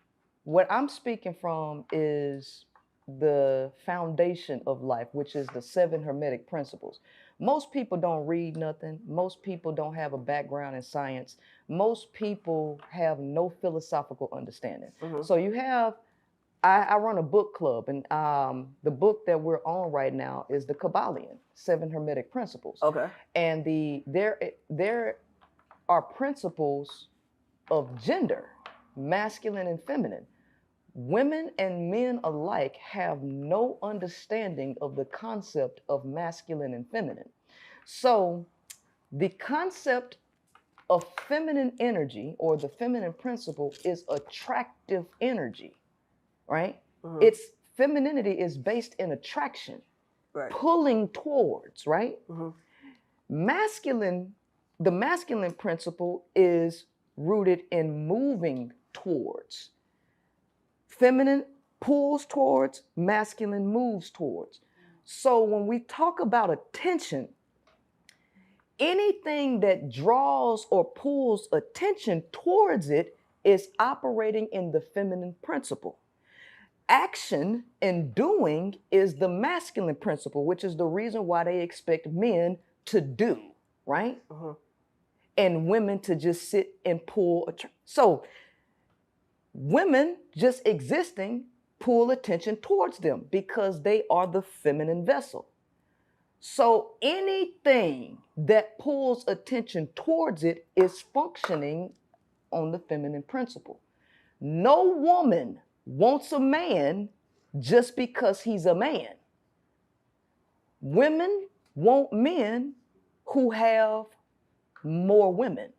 what I'm speaking from is the foundation of life, which is the 7 Hermetic principles. Most people don't read nothing. Most people don't have a background in science. Most people have no philosophical understanding. So you have I run a book club, and the book that we're on right now is the Kabbalion, 7 Hermetic Principles. Okay. And there are principles of gender, masculine and feminine. Women and men alike have no understanding of the concept of masculine and feminine. So the concept of feminine energy or the feminine principle is attractive energy. Right? Its femininity is based in attraction, right, pulling towards, right? The masculine principle is rooted in moving towards. Feminine pulls towards, masculine moves towards. So when we talk about attention, anything that draws or pulls attention towards it is operating in the feminine principle. Action and doing is the masculine principle, which is the reason why they expect men to do, right? And women to just sit and pull. So women just existing pull attention towards them because they are the feminine vessel. So anything that pulls attention towards it is functioning on the feminine principle. No woman wants a man just because he's a man. Women want men who have more women.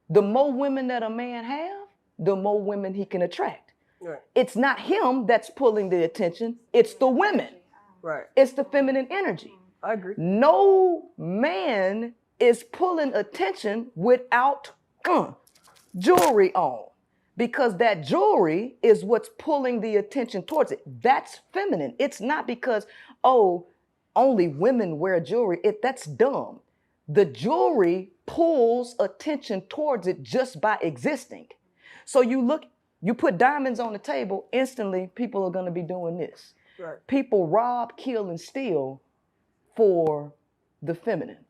The more women that a man have, the more women he can attract. Right. It's not him that's pulling the attention, it's the women. Right. It's the feminine energy. I agree. No man is pulling attention without jewelry on. Because that jewelry is what's pulling the attention towards it. That's feminine. It's not because, only women wear jewelry. That's dumb. The jewelry pulls attention towards it just by existing. So you put diamonds on the table, instantly people are going to be doing this. Right. People rob, kill, and steal for the feminine.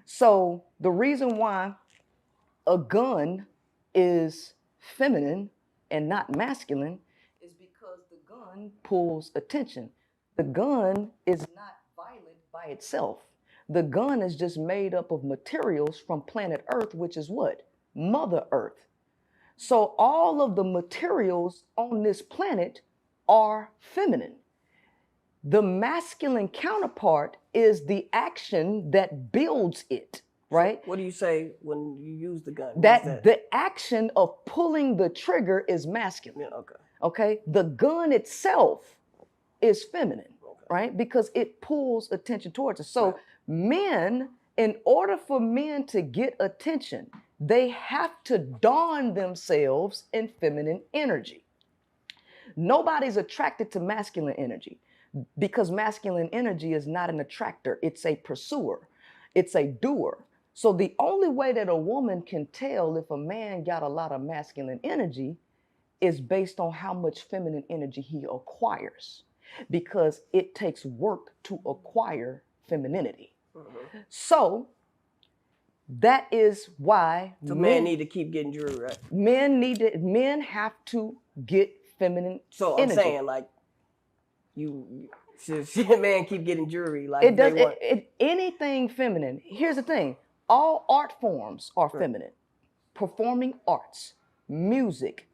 So the reason why a gun is feminine and not masculine is because the gun pulls attention. The gun is not violent by itself. The gun is just made up of materials from planet Earth, which is what? Mother Earth. So all of the materials on this planet are feminine. The masculine counterpart is the action that builds it. Right? So what do you say when you use the gun? That the action of pulling the trigger is masculine. Yeah, okay. Okay? The gun itself is feminine, right? Because it pulls attention towards us. So men, in order for men to get attention, they have to don themselves in feminine energy. Nobody's attracted to masculine energy because masculine energy is not an attractor. It's a pursuer. It's a doer. So the only way that a woman can tell if a man got a lot of masculine energy is based on how much feminine energy he acquires. because it takes work to acquire femininity. So that is why So men need to keep getting jewelry, right? Men have to get feminine. So I'm energy. saying, like, should man keep getting jewelry? Like, It does anything feminine. Here's the thing: all art forms are feminine. Performing arts, music,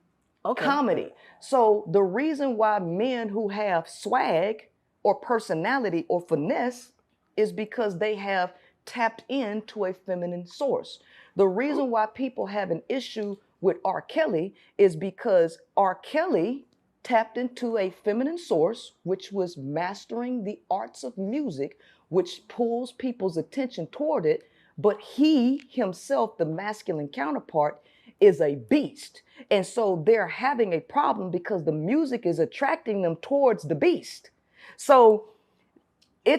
comedy. So the reason why men who have swag or personality or finesse is because they have tapped into a feminine source. The reason why people have an issue with R. Kelly is because R. Kelly tapped into a feminine source, which was mastering the arts of music, which pulls people's attention toward it. But he himself, the masculine counterpart, is a beast. And so they're having a problem because the music is attracting them towards the beast. So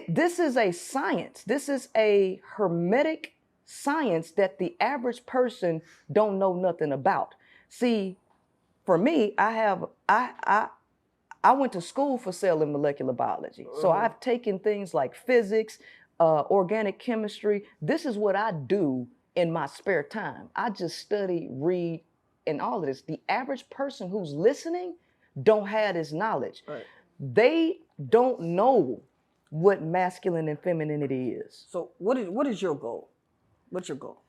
this is a science. This is a hermetic science that the average person don't know nothing about. See, for me, I went to school for cell and molecular biology. So I've taken things like physics, organic chemistry. This is what I do in my spare time. I just study, read, and all of this. The average person who's listening don't have this knowledge. Right. They don't know what masculine and femininity is. So what is your goal? What's your goal?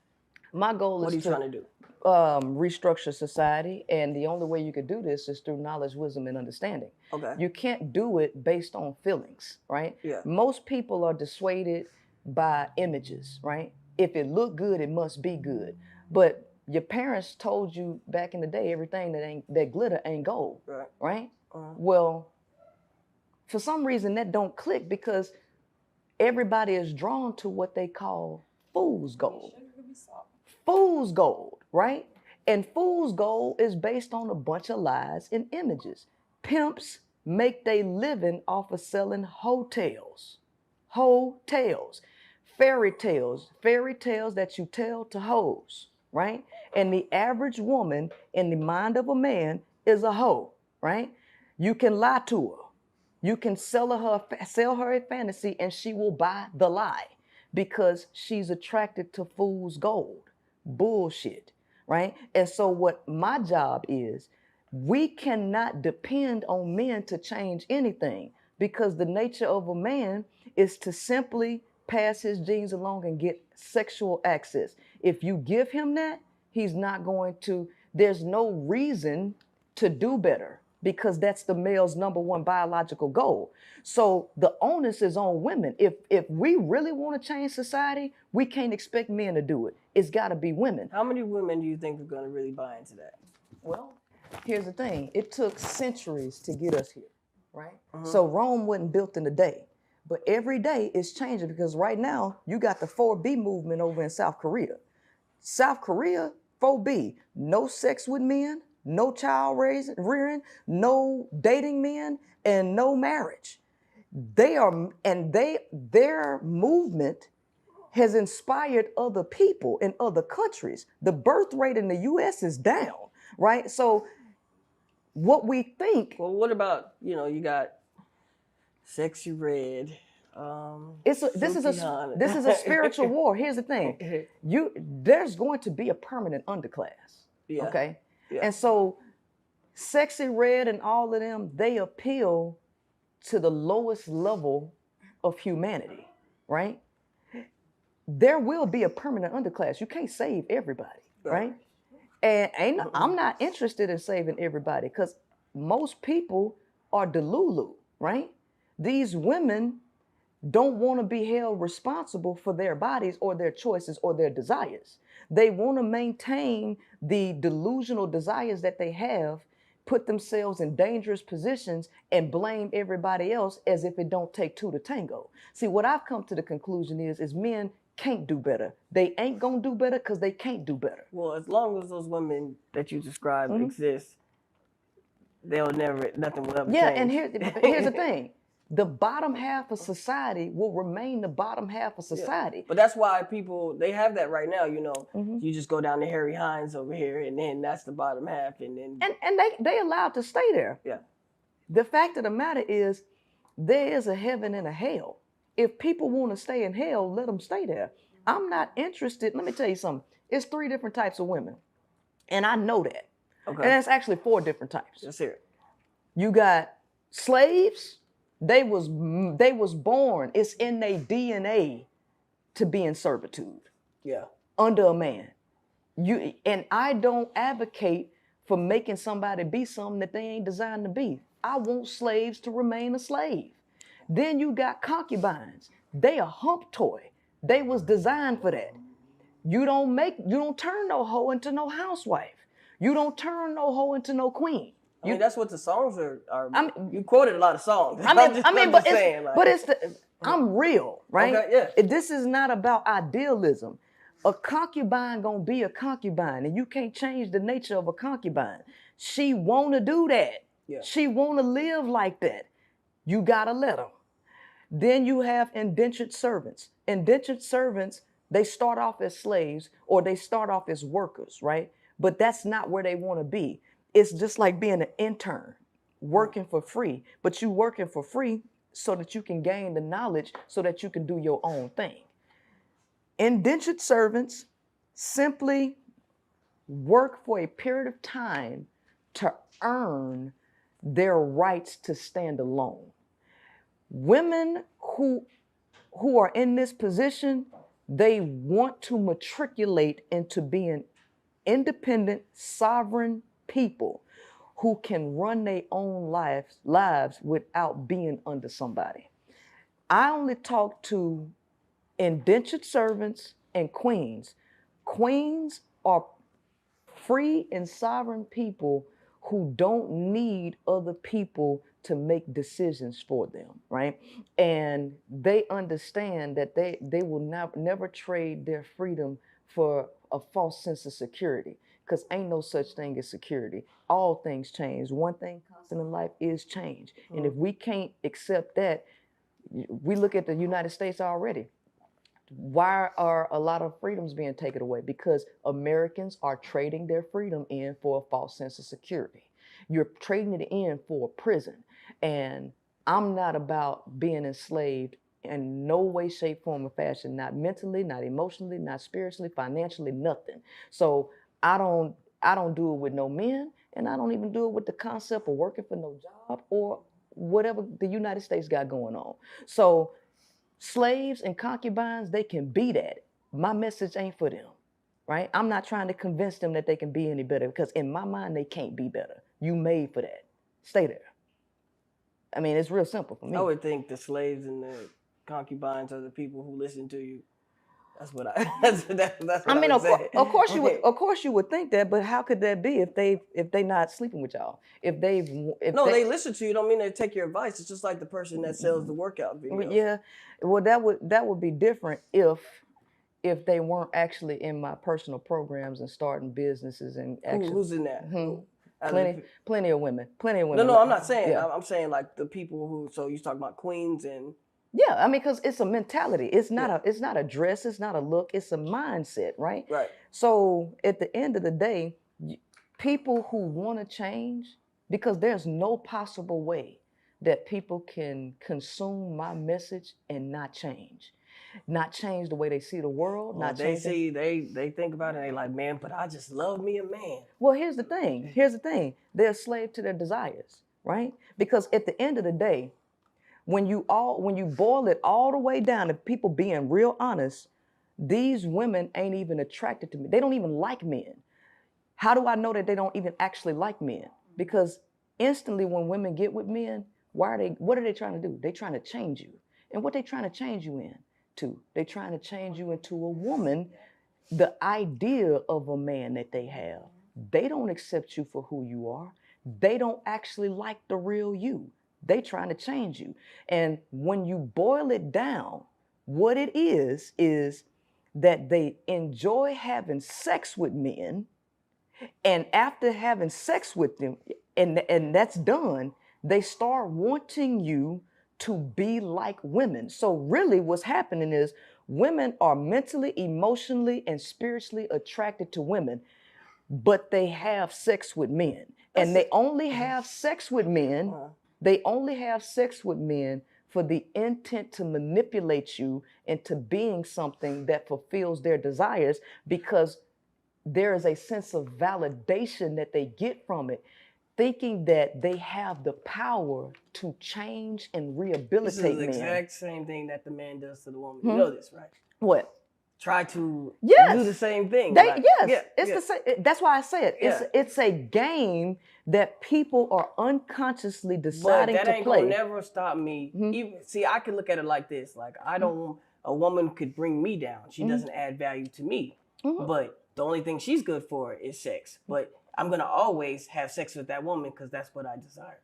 My goal is what are you trying to do? Restructure society, and the only way you could do this is through knowledge, wisdom, and understanding. Okay. You can't do it based on feelings, right? Yeah. Most people are dissuaded by images, right? If it look good, it must be good. But your parents told you back in the day, everything that glitter ain't gold, right? Well, for some reason that don't click because everybody is drawn to what they call fool's gold. Fool's gold, right? And fool's gold is based on a bunch of lies and images. Pimps make their living off of selling hotels. Hotels. Fairy tales that you tell to hoes, right? And the average woman in the mind of a man is a hoe, right? You can lie to her. You can sell her a fantasy and she will buy the lie because she's attracted to fool's gold. Bullshit, right? And so what my job is, we cannot depend on men to change anything because the nature of a man is to simply pass his genes along and get sexual access. If you give him that, he's not going to, there's no reason to do better because that's the male's number one biological goal. So the onus is on women. If we really want to change society, we can't expect men to do it. It's got to be women. How many women do you think are going to really buy into that? Well, here's the thing. It took centuries to get us here, right? So Rome wasn't built in a day. But every day it's changing because right now you got the 4B movement over in South Korea. South Korea, 4B, no sex with men, no child rearing, no dating men, and no marriage. Their movement has inspired other people in other countries. The birth rate in the US is down, right? So what we think. Well, what about, you got Sexy Red. This is a spiritual war. Here's the thing. There's going to be a permanent underclass. Yeah. Okay? Yeah. And so Sexy Red and all of them, they appeal to the lowest level of humanity, right? There will be a permanent underclass. You can't save everybody, right? And I'm not interested in saving everybody because most people are delulu, right? These women don't want to be held responsible for their bodies or their choices or their desires. They want to maintain the delusional desires that they have, put themselves in dangerous positions, and blame everybody else as if it don't take two to tango. See, what I've come to the conclusion is men can't do better. They ain't gonna do better because they can't do better. Well, as long as those women that you described exist, nothing will ever change. Yeah, and here's the thing. The bottom half of society will remain the bottom half of society. Yeah. But that's why they have that right now, You just go down to Harry Hines over here, and then that's the bottom half. And they allowed to stay there. Yeah. The fact of the matter is, there is a heaven and a hell. If people want to stay in hell, let them stay there. I'm not interested. Let me tell you something. It's 3 different types of women. And I know that. Okay. And that's actually 4 different types. Let's hear it. You got slaves. They was born. It's in their DNA to be in servitude. Yeah. Under a man. And I don't advocate for making somebody be something that they ain't designed to be. I want slaves to remain a slave. Then you got concubines. They a hump toy. They was designed for that. You don't turn no hoe into no housewife. You don't turn no hoe into no queen. I mean, that's what the songs are. You quoted a lot of songs. I'm real, right? Okay, yeah. This is not about idealism. A concubine gonna be a concubine, and you can't change the nature of a concubine. She wanna do that. Yeah. She wanna live like that. You gotta let them. Then you have indentured servants. Indentured servants, they start off as slaves or they start off as workers, right? But that's not where they want to be. It's just like being an intern, working for free. But you working for free so that you can gain the knowledge so that you can do your own thing. Indentured servants simply work for a period of time to earn their rights to stand alone. Women who are in this position, they want to matriculate into being independent, sovereign people who can run their own lives without being under somebody. I only talk to indentured servants and queens. Queens are free and sovereign people who don't need other people to make decisions for them, right? And they understand that they will never trade their freedom for a false sense of security, because ain't no such thing as security. All things change. One thing constant in life is change. And if we can't accept that, we look at the United States already. Why are a lot of freedoms being taken away? Because Americans are trading their freedom in for a false sense of security. You're trading it in for a prison. And I'm not about being enslaved in no way, shape, form, or fashion, not mentally, not emotionally, not spiritually, financially, nothing. So I don't do it with no men, and I don't even do it with the concept of working for no job or whatever the United States got going on. So slaves and concubines, they can be that. My message ain't for them, right? I'm not trying to convince them that they can be any better, because in my mind, they can't be better. You made for that. Stay there. I mean, it's real simple for me. I would think the slaves and the concubines are the people who listen to you. That's what I. That's what I mean, of course you would think that, but how could that be if they not sleeping with y'all? If they listen to you, don't mean they take your advice. It's just like the person that sells the workout videos. Yeah, well, that would be different if they weren't actually in my personal programs and starting businesses and actually. Who's in that? Plenty of women. No, I'm not saying. Yeah. I'm saying like the people who. So you talking about queens and. Yeah, I mean, because it's a mentality. It's not a dress. It's not a look. It's a mindset, right? Right. So at the end of the day, people who want to change, because there's no possible way that people can consume my message and not change the way they see the world. Well, they think about it and they like, man, but I just love me a man. Well, here's the thing. They're a slave to their desires, right? Because at the end of the day, when you boil it all the way down to people being real honest, these women ain't even attracted to me. They don't even like men. How do I know that they don't even actually like men? Because instantly when women get with men, what are they trying to do? They're trying to change you. And what they trying to change you into? They're trying to change you into a woman, the idea of a man that they have. They don't accept you for who you are. They don't actually like the real you. They trying to change you. And when you boil it down, what it is that they enjoy having sex with men, and after having sex with them, and that's done, they start wanting you to be like women. So really what's happening is women are mentally, emotionally, and spiritually attracted to women, but they have sex with men. And they only have sex with men They only have sex with men for the intent to manipulate you into being something that fulfills their desires, because there is a sense of validation that they get from it, thinking that they have the power to change and This is rehabilitate the men. exact same thing that the man does to the woman. You know this, right? What? Try to Yes. do the same thing. It's the same. That's why I said it's a game that people are unconsciously But deciding that to ain't play. gonna never stop me. Even see, I can look at it like this: like I don't, a woman could bring me down. She doesn't add value to me. But the only thing she's good for is sex. But I'm gonna always have sex with that woman because that's what I desire.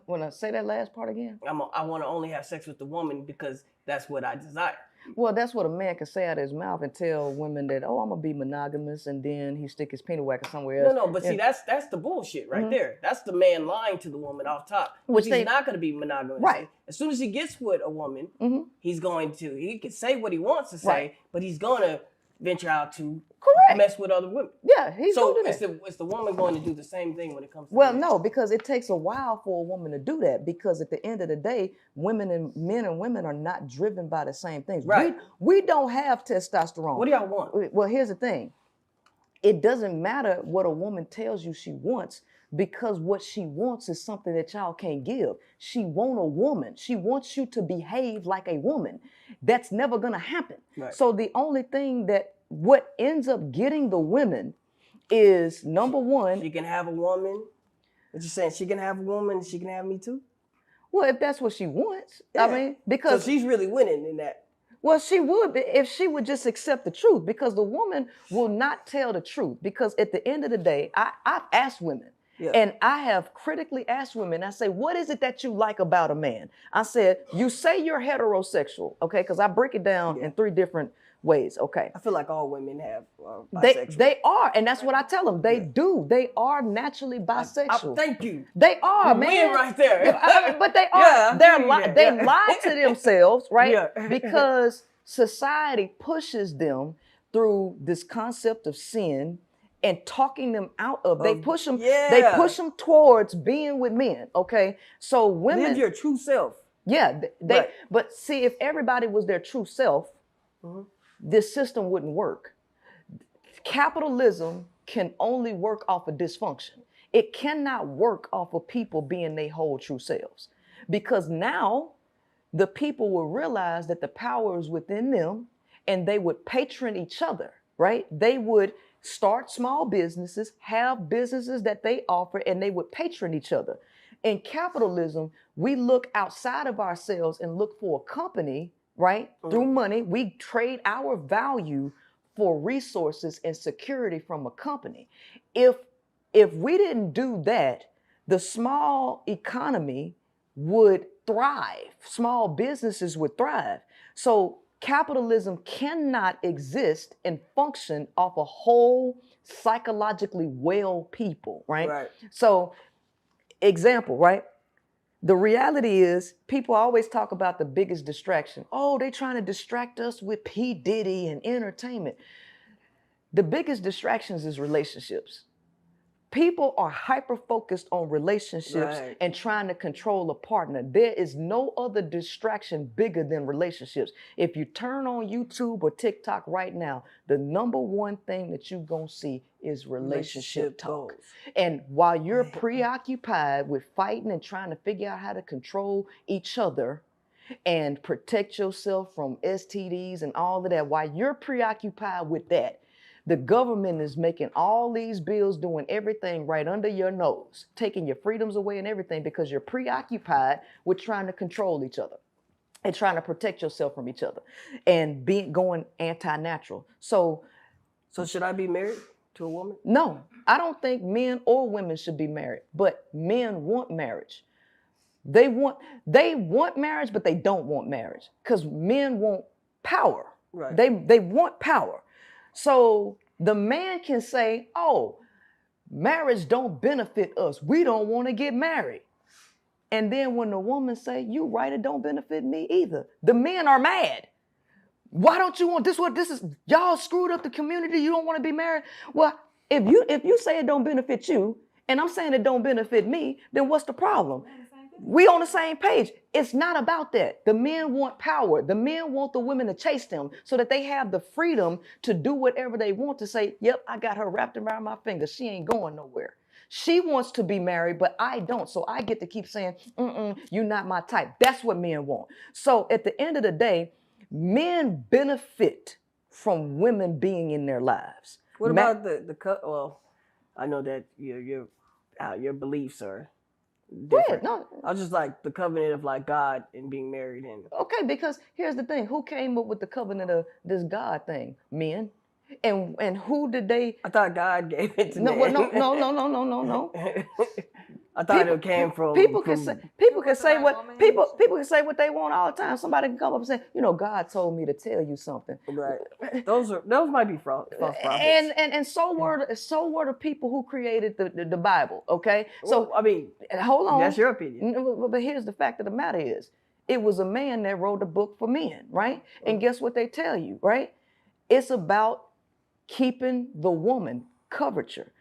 When I say that last part again, I want to only have sex with the woman because that's what I desire. well, that's what a man can say out of his mouth and tell women that, oh, I'm gonna be monogamous, and then he stick his peanut whacker somewhere else. No, but see, that's the bullshit right there. That's the man lying to the woman off top. Which he's not going to be monogamous. Right. As soon as he gets with a woman, he can say what he wants to say, but he's going to venture out to mess with other women. Yeah, he's so going to do that. Is the woman going to do the same thing when it comes to men? No, because it takes a while for a woman to do that, because at the end of the day, men and women are not driven by the same things. Right. We don't have testosterone. What do y'all want? Well, here's the thing. It doesn't matter what a woman tells you she wants, because what she wants is something that y'all can't give. She wants a woman. She wants you to behave like a woman. That's never going to happen. Right. So the only thing what ends up getting the women is, number one. She can have a woman. What you saying? She can have a woman. She can have me too? Well, if that's what she wants. Yeah. I mean, because. So she's really winning in that. Well, she would be if she would just accept the truth, because the woman will not tell the truth. Because at the end of the day, I've asked women, and I have critically asked women, I say, what is it that you like about a man? I said, you say you're heterosexual, okay? Because I break it down in 3 different ways, okay? I feel like all women have bisexual. They are, and that's what I tell them. They do. They are naturally bisexual. Thank you. They are, you man. Win right there. But they are. They lie to themselves, right? Because society pushes them through this concept of sin and talking them out of. They push them. They push them towards being with men. Okay, so women live your true self. Yeah, But see, if everybody was their true self, this system wouldn't work. Capitalism can only work off of dysfunction. It cannot work off of people being their whole true selves, because now the people will realize that the power is within them, and they would patron each other, right? They would start small businesses, have businesses that they offer, and they would patron each other. In capitalism, we look outside of ourselves and look for a company, right? Through money, we trade our value for resources and security from a company. If we didn't do that, the small economy would thrive. Small businesses would thrive. So capitalism cannot exist and function off a whole psychologically well people, right? So, example, right? The reality is, people always talk about the biggest distraction. Oh, they're trying to distract us with P. Diddy and entertainment. The biggest distractions is relationships. People are hyper-focused on relationships and trying to control a partner. There is no other distraction bigger than relationships. If you turn on YouTube or TikTok right now, the number one thing that you're going to see is relationship talk. And while you're preoccupied with fighting and trying to figure out how to control each other and protect yourself from STDs and all of that, while you're preoccupied with that, the government is making all these bills, doing everything right under your nose, taking your freedoms away and everything, because you're preoccupied with trying to control each other and trying to protect yourself from each other and going anti-natural. So should I be married to a woman? No, I don't think men or women should be married, but men want marriage. They want marriage, but they don't want marriage, because men want power. Right. They want power. So the man can say, oh, marriage don't benefit us. We don't want to get married. And then when the woman say, you right, it don't benefit me either, the men are mad. Why don't you want this? What this is? Y'all screwed up the community. You don't want to be married. Well, if you say it don't benefit you, and I'm saying it don't benefit me, then what's the problem? We on the same page. It's not about that. The men want power. The men want the women to chase them so that they have the freedom to do whatever they want, to say, yep, I got her wrapped around my finger. She ain't going nowhere. She wants to be married, but I don't. So I get to keep saying, you're not my type. That's what men want. So at the end of the day, men benefit from women being in their lives. What about well, I know that your beliefs are different. No. I was just like the covenant of like God and being married and. Okay, because here's the thing: who came up with the covenant of this God thing? Men. And who did they? I thought God gave it to No, men. no. I thought it came from. People can say what they want all the time. Somebody can come up and say, God told me to tell you something. Right. Those might be false prophets. And so were the people who created the Bible. Okay, so I mean, hold on. That's your opinion. But here's the fact of the matter is, it was a man that wrote a book for men, right? And guess what they tell you, right? It's about keeping the woman coverture.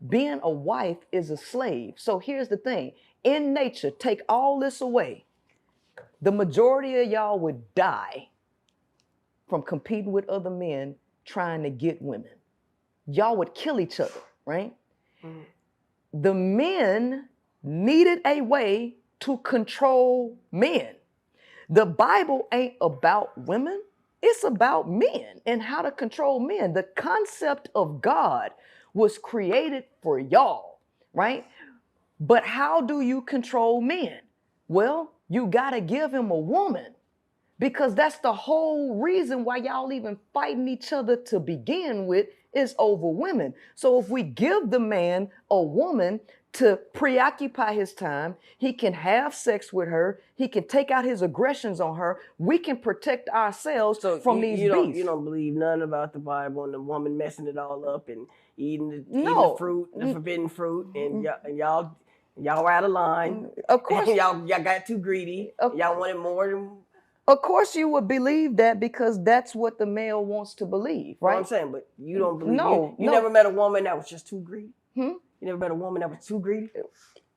Being a wife is a slave. So here's the thing. In nature, take all this away. The majority of y'all would die from competing with other men trying to get women. Y'all would kill each other, right? Mm-hmm. The men needed a way to control men. The Bible ain't about women. It's about men and how to control men. The concept of God was created for y'all, right? But how do you control men? Well, you got to give him a woman, because that's the whole reason why y'all even fighting each other to begin with, is over women. So if we give the man a woman to preoccupy his time, he can have sex with her, he can take out his aggressions on her, we can protect ourselves from these beasts. You don't believe none about the Bible and the woman messing it all up and eating the fruit, the forbidden fruit, and y'all were out of line. Of course. y'all got too greedy. Y'all wanted more than. Of course you would believe that, because that's what the male wants to believe, right? What I'm saying, but you don't believe. No. You never met a woman that was just too greedy? You never met a woman that was too greedy?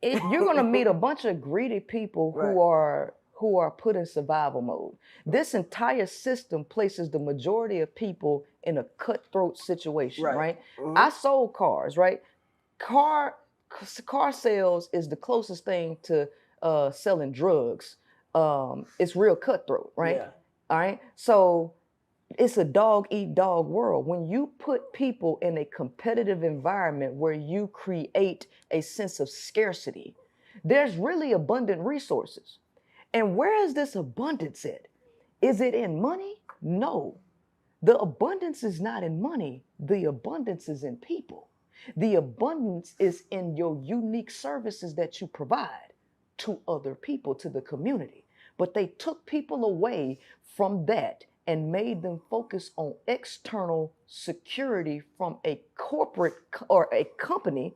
You're going to meet a bunch of greedy people who are put in survival mode. This entire system places the majority of people in a cutthroat situation, right? Mm-hmm. I sold cars, right? Car sales is the closest thing to selling drugs. It's real cutthroat, right? Yeah. All right. So it's a dog eat dog world. When you put people in a competitive environment where you create a sense of scarcity, there's really abundant resources. And where is this abundance at? Is it in money? No. The abundance is not in money. The abundance is in people. The abundance is in your unique services that you provide to other people, to the community. But they took people away from that and made them focus on external security from a corporate or a company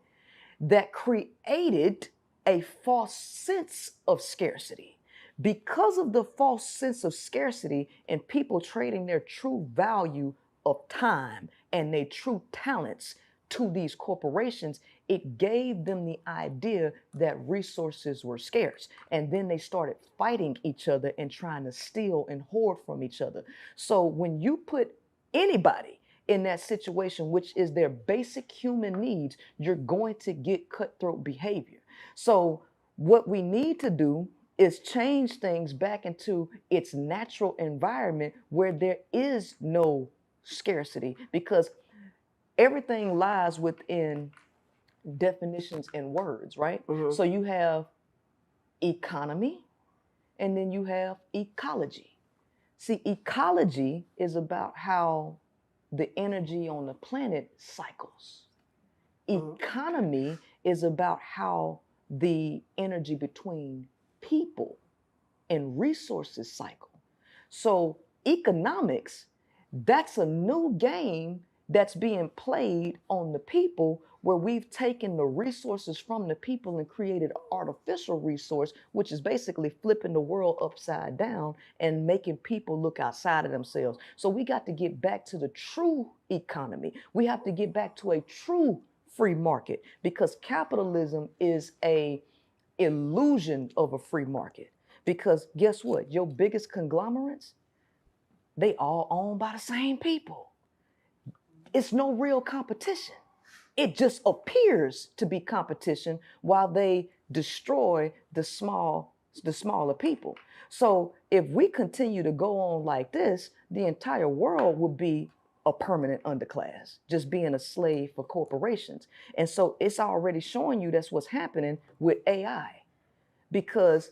that created a false sense of scarcity. Because of the false sense of scarcity and people trading their true value of time and their true talents to these corporations, it gave them the idea that resources were scarce. And then they started fighting each other and trying to steal and hoard from each other. So when you put anybody in that situation, which is their basic human needs, you're going to get cutthroat behavior. So what we need to do is change things back into its natural environment where there is no scarcity, because everything lies within definitions and words, right? Mm-hmm. So you have economy, and then you have ecology. See, ecology is about how the energy on the planet cycles. Mm-hmm. Economy is about how the energy between people and resources cycle. So economics, that's a new game that's being played on the people, where we've taken the resources from the people and created an artificial resource, which is basically flipping the world upside down and making people look outside of themselves. So we got to get back to the true economy. We have to get back to a true free market, because capitalism is a illusion of a free market. Because guess what? Your biggest conglomerates, they all owned by the same people. It's no real competition. It just appears to be competition while they destroy the smaller people. So if we continue to go on like this, the entire world would be a permanent underclass, just being a slave for corporations. And so it's already showing you that's what's happening with AI, because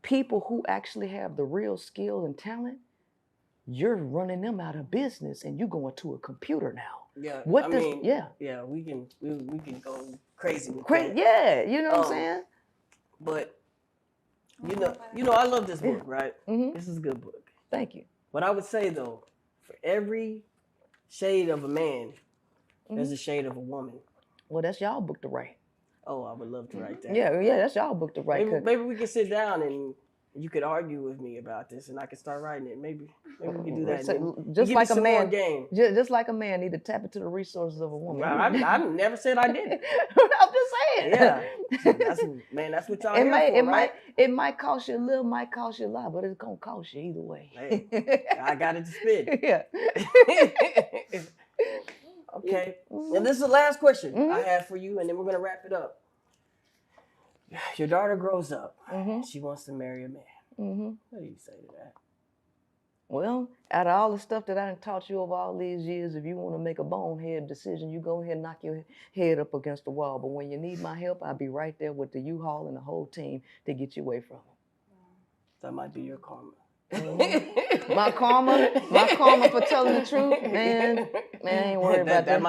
people who actually have the real skill and talent, you're running them out of business and you're going to a computer now. Yeah, Yeah, we can go crazy with great. that. Yeah, you know what I'm saying? But you know, I love this book, right? Mm-hmm. This is a good book. Thank you. But I would say though, for every shade of a man, there's a shade of a woman. Well, that's y'all book to write. Oh, I would love to write that. Yeah, that's y'all book to write. Maybe we can sit down and you could argue with me about this, and I could start writing it. Maybe we can do that. So, just like a man, game. Just like a man need to tap into the resources of a woman. I never said I didn't. I'm just saying. Yeah, that's what y'all here for, right? It might cost you a little, might cost you a lot, but it's gonna cost you either way. Hey, I got it to spit. Yeah. Okay, and this is the last question I have for you, and then we're gonna wrap it up. Your daughter grows up. She wants to marry a man. What do you say to that? Well, out of all the stuff that I done taught you over all these years, if you want to make a bonehead decision, you go ahead and knock your head up against the wall. But when you need my help, I'll be right there with the U-Haul and the whole team to get you away from it. That might be your karma. My karma for telling the truth, man, I ain't worried about that.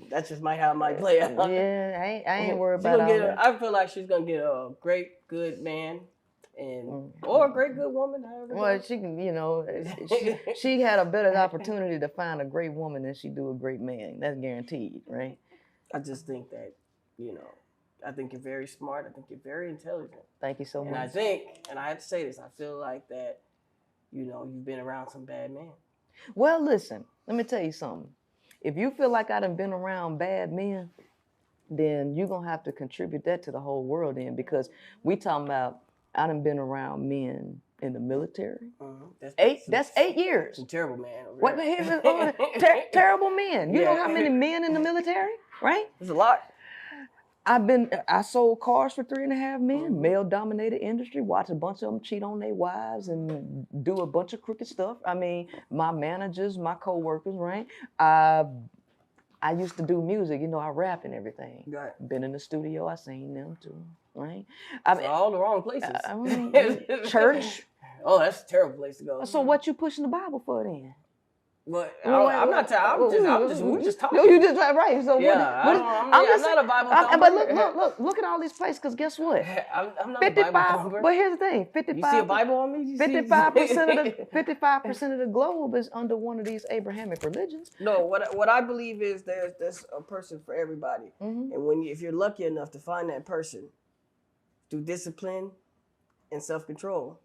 That's just how it might play out. Yeah, I ain't worried about that. I feel like she's gonna get a great, good man, or a great, good woman. However. Well, she can, she had a better opportunity to find a great woman than she do a great man. That's guaranteed, right? I just think that, I think you're very smart. I think you're very intelligent. Thank you so much. And I have to say this, I feel like that, you've been around some bad men. Well, listen, let me tell you something. If you feel like I done been around bad men, then you're going to have to contribute that to the whole world then, because we talking about I done been around men in the military. That's 8 years. Some terrible man. What? Terrible men. You know how many men in the military, right? There's a lot. I sold cars for 3.5 men, male-dominated industry, watch a bunch of them cheat on their wives and do a bunch of crooked stuff. I mean, my managers, my co-workers, right? I used to do music, I rap and everything. Right. Been in the studio, I seen them too, right? All the wrong places. Church. Oh, that's a terrible place to go. So what you pushing the Bible for then? Well, I'm not telling. We're just talking. You just right. So yeah, I'm not a Bible thumper. But look at all these places. Because guess what? I'm not 55, a Bible thumper. But here's the thing: 55. You see a Bible on me? 55% of the globe is under one of these Abrahamic religions. No, what I believe is there's a person for everybody, and if you're lucky enough to find that person through discipline and self-control,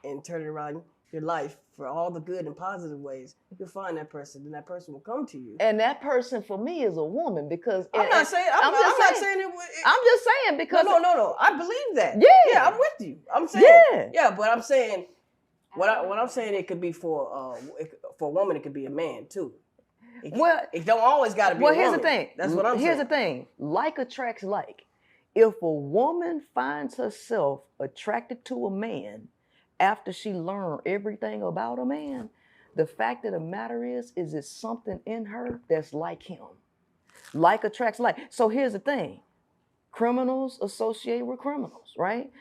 and turn it around your life for all the good and positive ways, you'll find that person, and that person will come to you. And that person for me is a woman, because I'm not saying because no. I believe that. Yeah, I'm with you. I'm saying but I'm saying what I'm saying, it could be for a woman, it could be a man too. It don't always got to be. Well, here's the thing. That's what I'm saying. Here's the thing. Like attracts like. If a woman finds herself attracted to a man after she learned everything about a man, the fact of the matter is it's something in her that's like him. Like attracts like. So here's the thing. Criminals associate with criminals, right?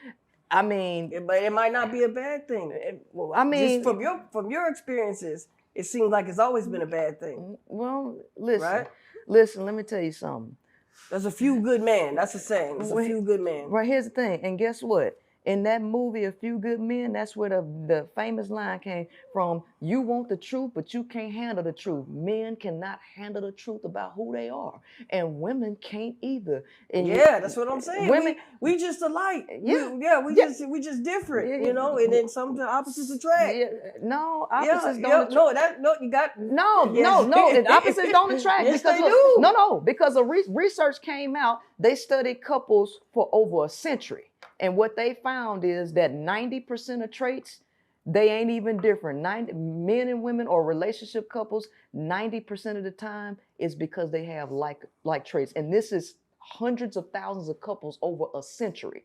I mean, but it might not be a bad thing. Just from your experiences, it seems like it's always been a bad thing. Well, listen. Right? Listen, let me tell you something. There's a few good men. That's the saying. There's a few good men. Right, here's the thing. And guess what? In that movie, A Few Good Men, that's where the famous line came from. You want the truth, but you can't handle the truth. Men cannot handle the truth about who they are. And women can't either. And that's what I'm saying. Women, we just alike. We just different, and then some opposites attract. No, opposites don't attract. No, the opposites don't attract. Yes, because they do. No, because research came out. They studied couples for over a century. And what they found is that 90% of traits, they ain't even different. Men and women or relationship couples, 90% of the time is because they have like traits. And this is hundreds of thousands of couples over a century.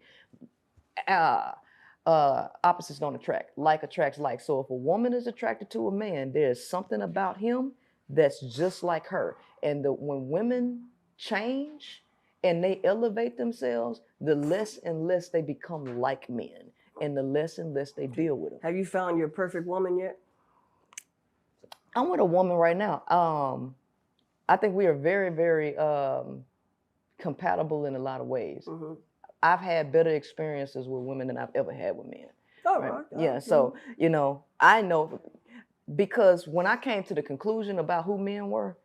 Opposites don't attract. Like attracts like. So if a woman is attracted to a man, there's something about him that's just like her. And when women change and they elevate themselves, the less and less they become like men, and the less and less they deal with them. Have you found your perfect woman yet? I'm with a woman right now. I think we are very, very compatible in a lot of ways. Mm-hmm. I've had better experiences with women than I've ever had with men. Oh, right? Yeah. So, you know, I know, because when I came to the conclusion about who men were,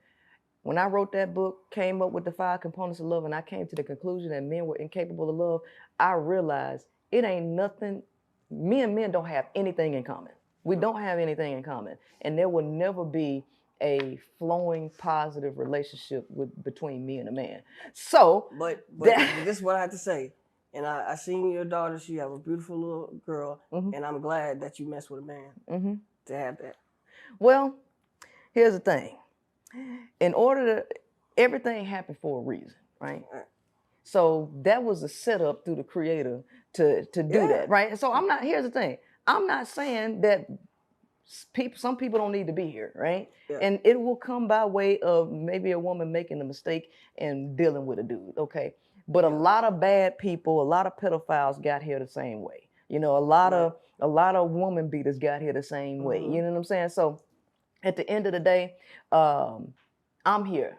when I wrote that book, came up with the 5 components of love, and I came to the conclusion that men were incapable of love, I realized it ain't nothing. Me and men don't have anything in common. We don't have anything in common. And there will never be a flowing, positive relationship between me and a man. So, but this is what I have to say. And I seen your daughter. She have a beautiful little girl, mm-hmm. and I'm glad that you mess with a man mm-hmm. to have that. Well, here's the thing. In order to, everything happened for a reason, right? So that was a setup through the creator to do that, right? So here's the thing. I'm not saying that some people don't need to be here, right? Yeah. And it will come by way of maybe a woman making a mistake and dealing with a dude, okay? But a lot of bad people, a lot of pedophiles got here the same way. You know, a lot of woman beaters got here the same way. You know what I'm saying? So at the end of the day, I'm here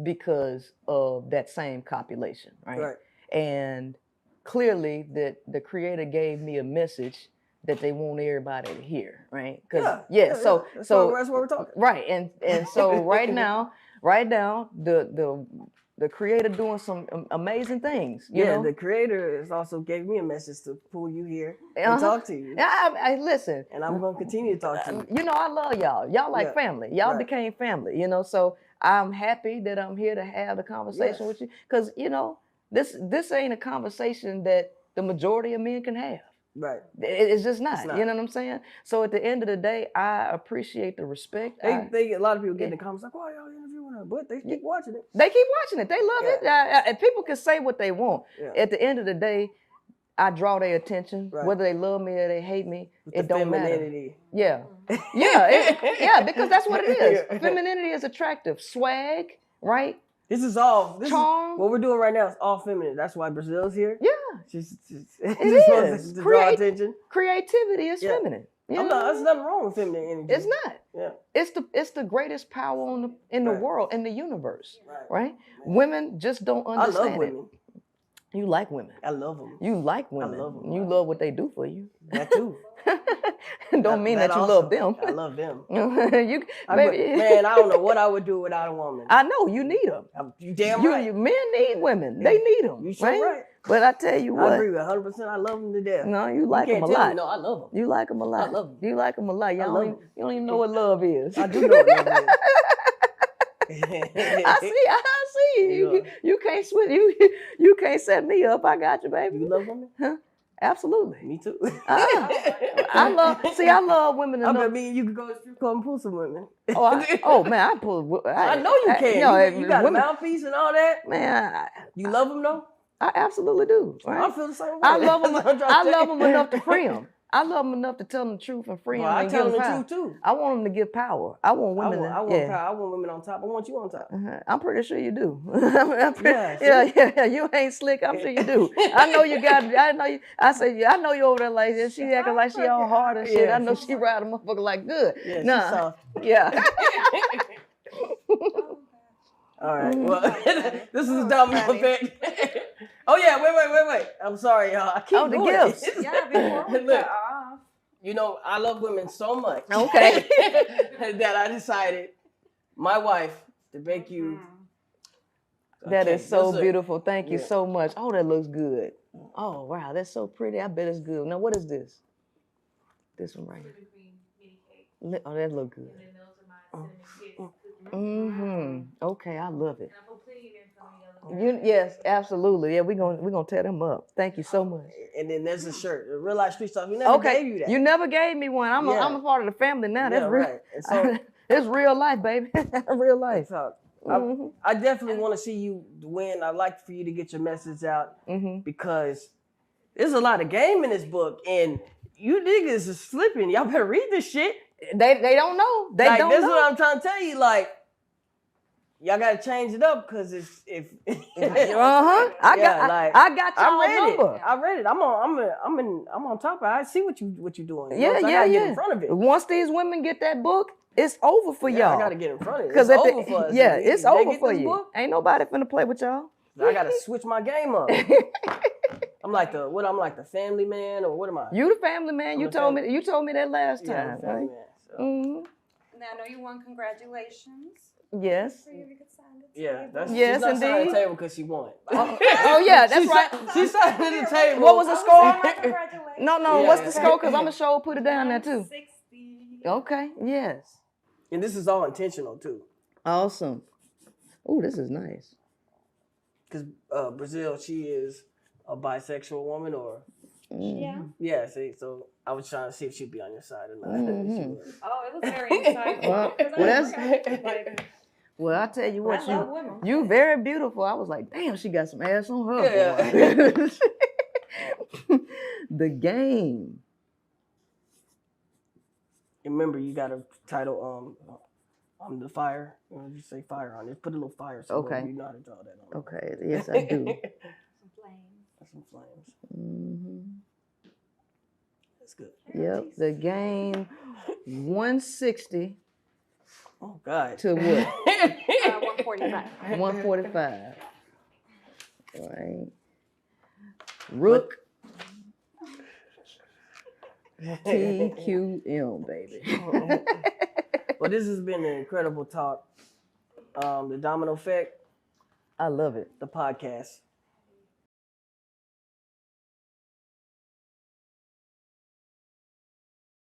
because of that same copulation, right? And clearly that the creator gave me a message that they want everybody to hear, right? So that's what we're talking. Right, and so right now, the creator doing some amazing things. You know? The creator has also gave me a message to pull you here and talk to you. I listen. And I'm going to continue to talk to you. You know, I love y'all. Y'all like family. Y'all became family, you know, so I'm happy that I'm here to have the conversation with you. Because, you know, this ain't a conversation that the majority of men can have. Right. It's just not. You know what I'm saying? So at the end of the day, I appreciate the respect. A lot of people get in the comments like, "Why y'all interviewing her?" But they keep watching it. They keep watching it. They love it. And people can say what they want. At the end of the day, I draw their attention. Whether they love me or they hate me, it don't matter. Yeah. Because that's what it is. Femininity is attractive. Swag, right? Charm. What we're doing right now is all feminine. That's why Brazil's here. Yeah. She's supposed to draw attention. Creativity is feminine. There's nothing wrong with feminine energy. It's not. Yeah. It's the greatest power in the world, in the universe. Right? Women just don't understand I love women. You like women. I love them. You like women. I love them. You love what they do for you. That too. Don't mean that you love them. I love them. Man, I don't know what I would do without a woman. I know, you need them. You damn right. Men need women. They need them. You sure right. But I tell you what. I agree with 100%. I love them to death. No, you like them a lot. No, I love them. You like them a lot. I love them. You like them a lot. You don't even know what love is. I do know what love is. I see you. You can't switch. You can't set me up. I got you, baby. You love women? Huh? Absolutely. Me too. I love women enough. I mean, you could go to strip club and pull some women. Man, I pull. I know you can. You got women, a mouthpiece and all that. Man, you love them though? I absolutely do. Right? I feel the same way. I love them enough to free them. I love them enough to tell them the truth and free them. I tell them the truth too. I want them to give power. I want women. I want power. I want women on top. I want you on top. I'm pretty sure you do. Yeah. You ain't slick. I'm sure you do. I know you got. I know you. I know you over there like this. She acting like she all hard and shit. I know she ride a motherfucker like good. Yeah, she's soft. Yeah. All right. Well, this is a Domino Effect. Oh yeah. Wait. I'm sorry, y'all. I keep doing gifts. Before we cut off. You know, I love women so much. Okay. that I decided, my wife, to make you. That is so beautiful. Thank you so much. Oh, that looks good. Oh wow, that's so pretty. I bet it's good. Now, what is this? This one right here. Oh, that look good. Okay, I love it. Yes, absolutely. Yeah, we're gonna tear them up. Thank you so much. And then there's a shirt, the Real Life Street Stars. We never gave you that. You never gave me one. I'm Yeah. a part of the family now. That's Yeah, real. right. And so it's real life, baby. Real life. so, Mm-hmm. I definitely want to see you win. I'd like for you to get your message out because there's a lot of game in this book, and you niggas is slipping. Y'all better read this shit. They don't know. They Like, don't this is know. what I'm trying to tell you. Like, y'all gotta change it up because if I got y'all number. I read it. I'm on top of it. I see what you doing. You know Yeah, what I'm saying? I gotta get in front of it. Once these women get that book, it's over for y'all. I gotta get in front of it. Because It's over for us. Yeah, If it's they over get for this you. book, Ain't nobody finna play with y'all. I gotta switch my game up. I'm like the family man, or what am I? You the family man. You told me that last Yeah, I'm time. the family Right? man. So. Mm-hmm. Now I know you won. Congratulations. Yes. For you to sign the Yeah, table. Yes, she's not signing indeed. the table because she won. Oh yeah, that's right. She signed at the table. What was the score? Congratulations. No, Yeah, what's the yeah. score? Because I'm going to show put it down there too. 60. Okay, yes. And this is all intentional too. Awesome. Oh, this is nice. Because Brazil, she is a bisexual woman, or Yeah. See, so I was trying to see if she'd be on your side or not. Mm-hmm. She was. Oh, it was very insightful. Well, I tell you what, I love women. you very beautiful. I was like, damn, she got some ass on her. Yeah. Boy. The game. Remember, you got a title. The fire. You say fire on it. Put a little fire. So Okay. you know how to draw that on. Okay. Yes, I do. Some flames. Some flames. Mm-hmm. That's good. Yep. The game. 160 Oh God. to what? 145. 145. Right. Rook. TQM, baby. Well, this has been an incredible talk. The Domino Effect, I love it. the podcast.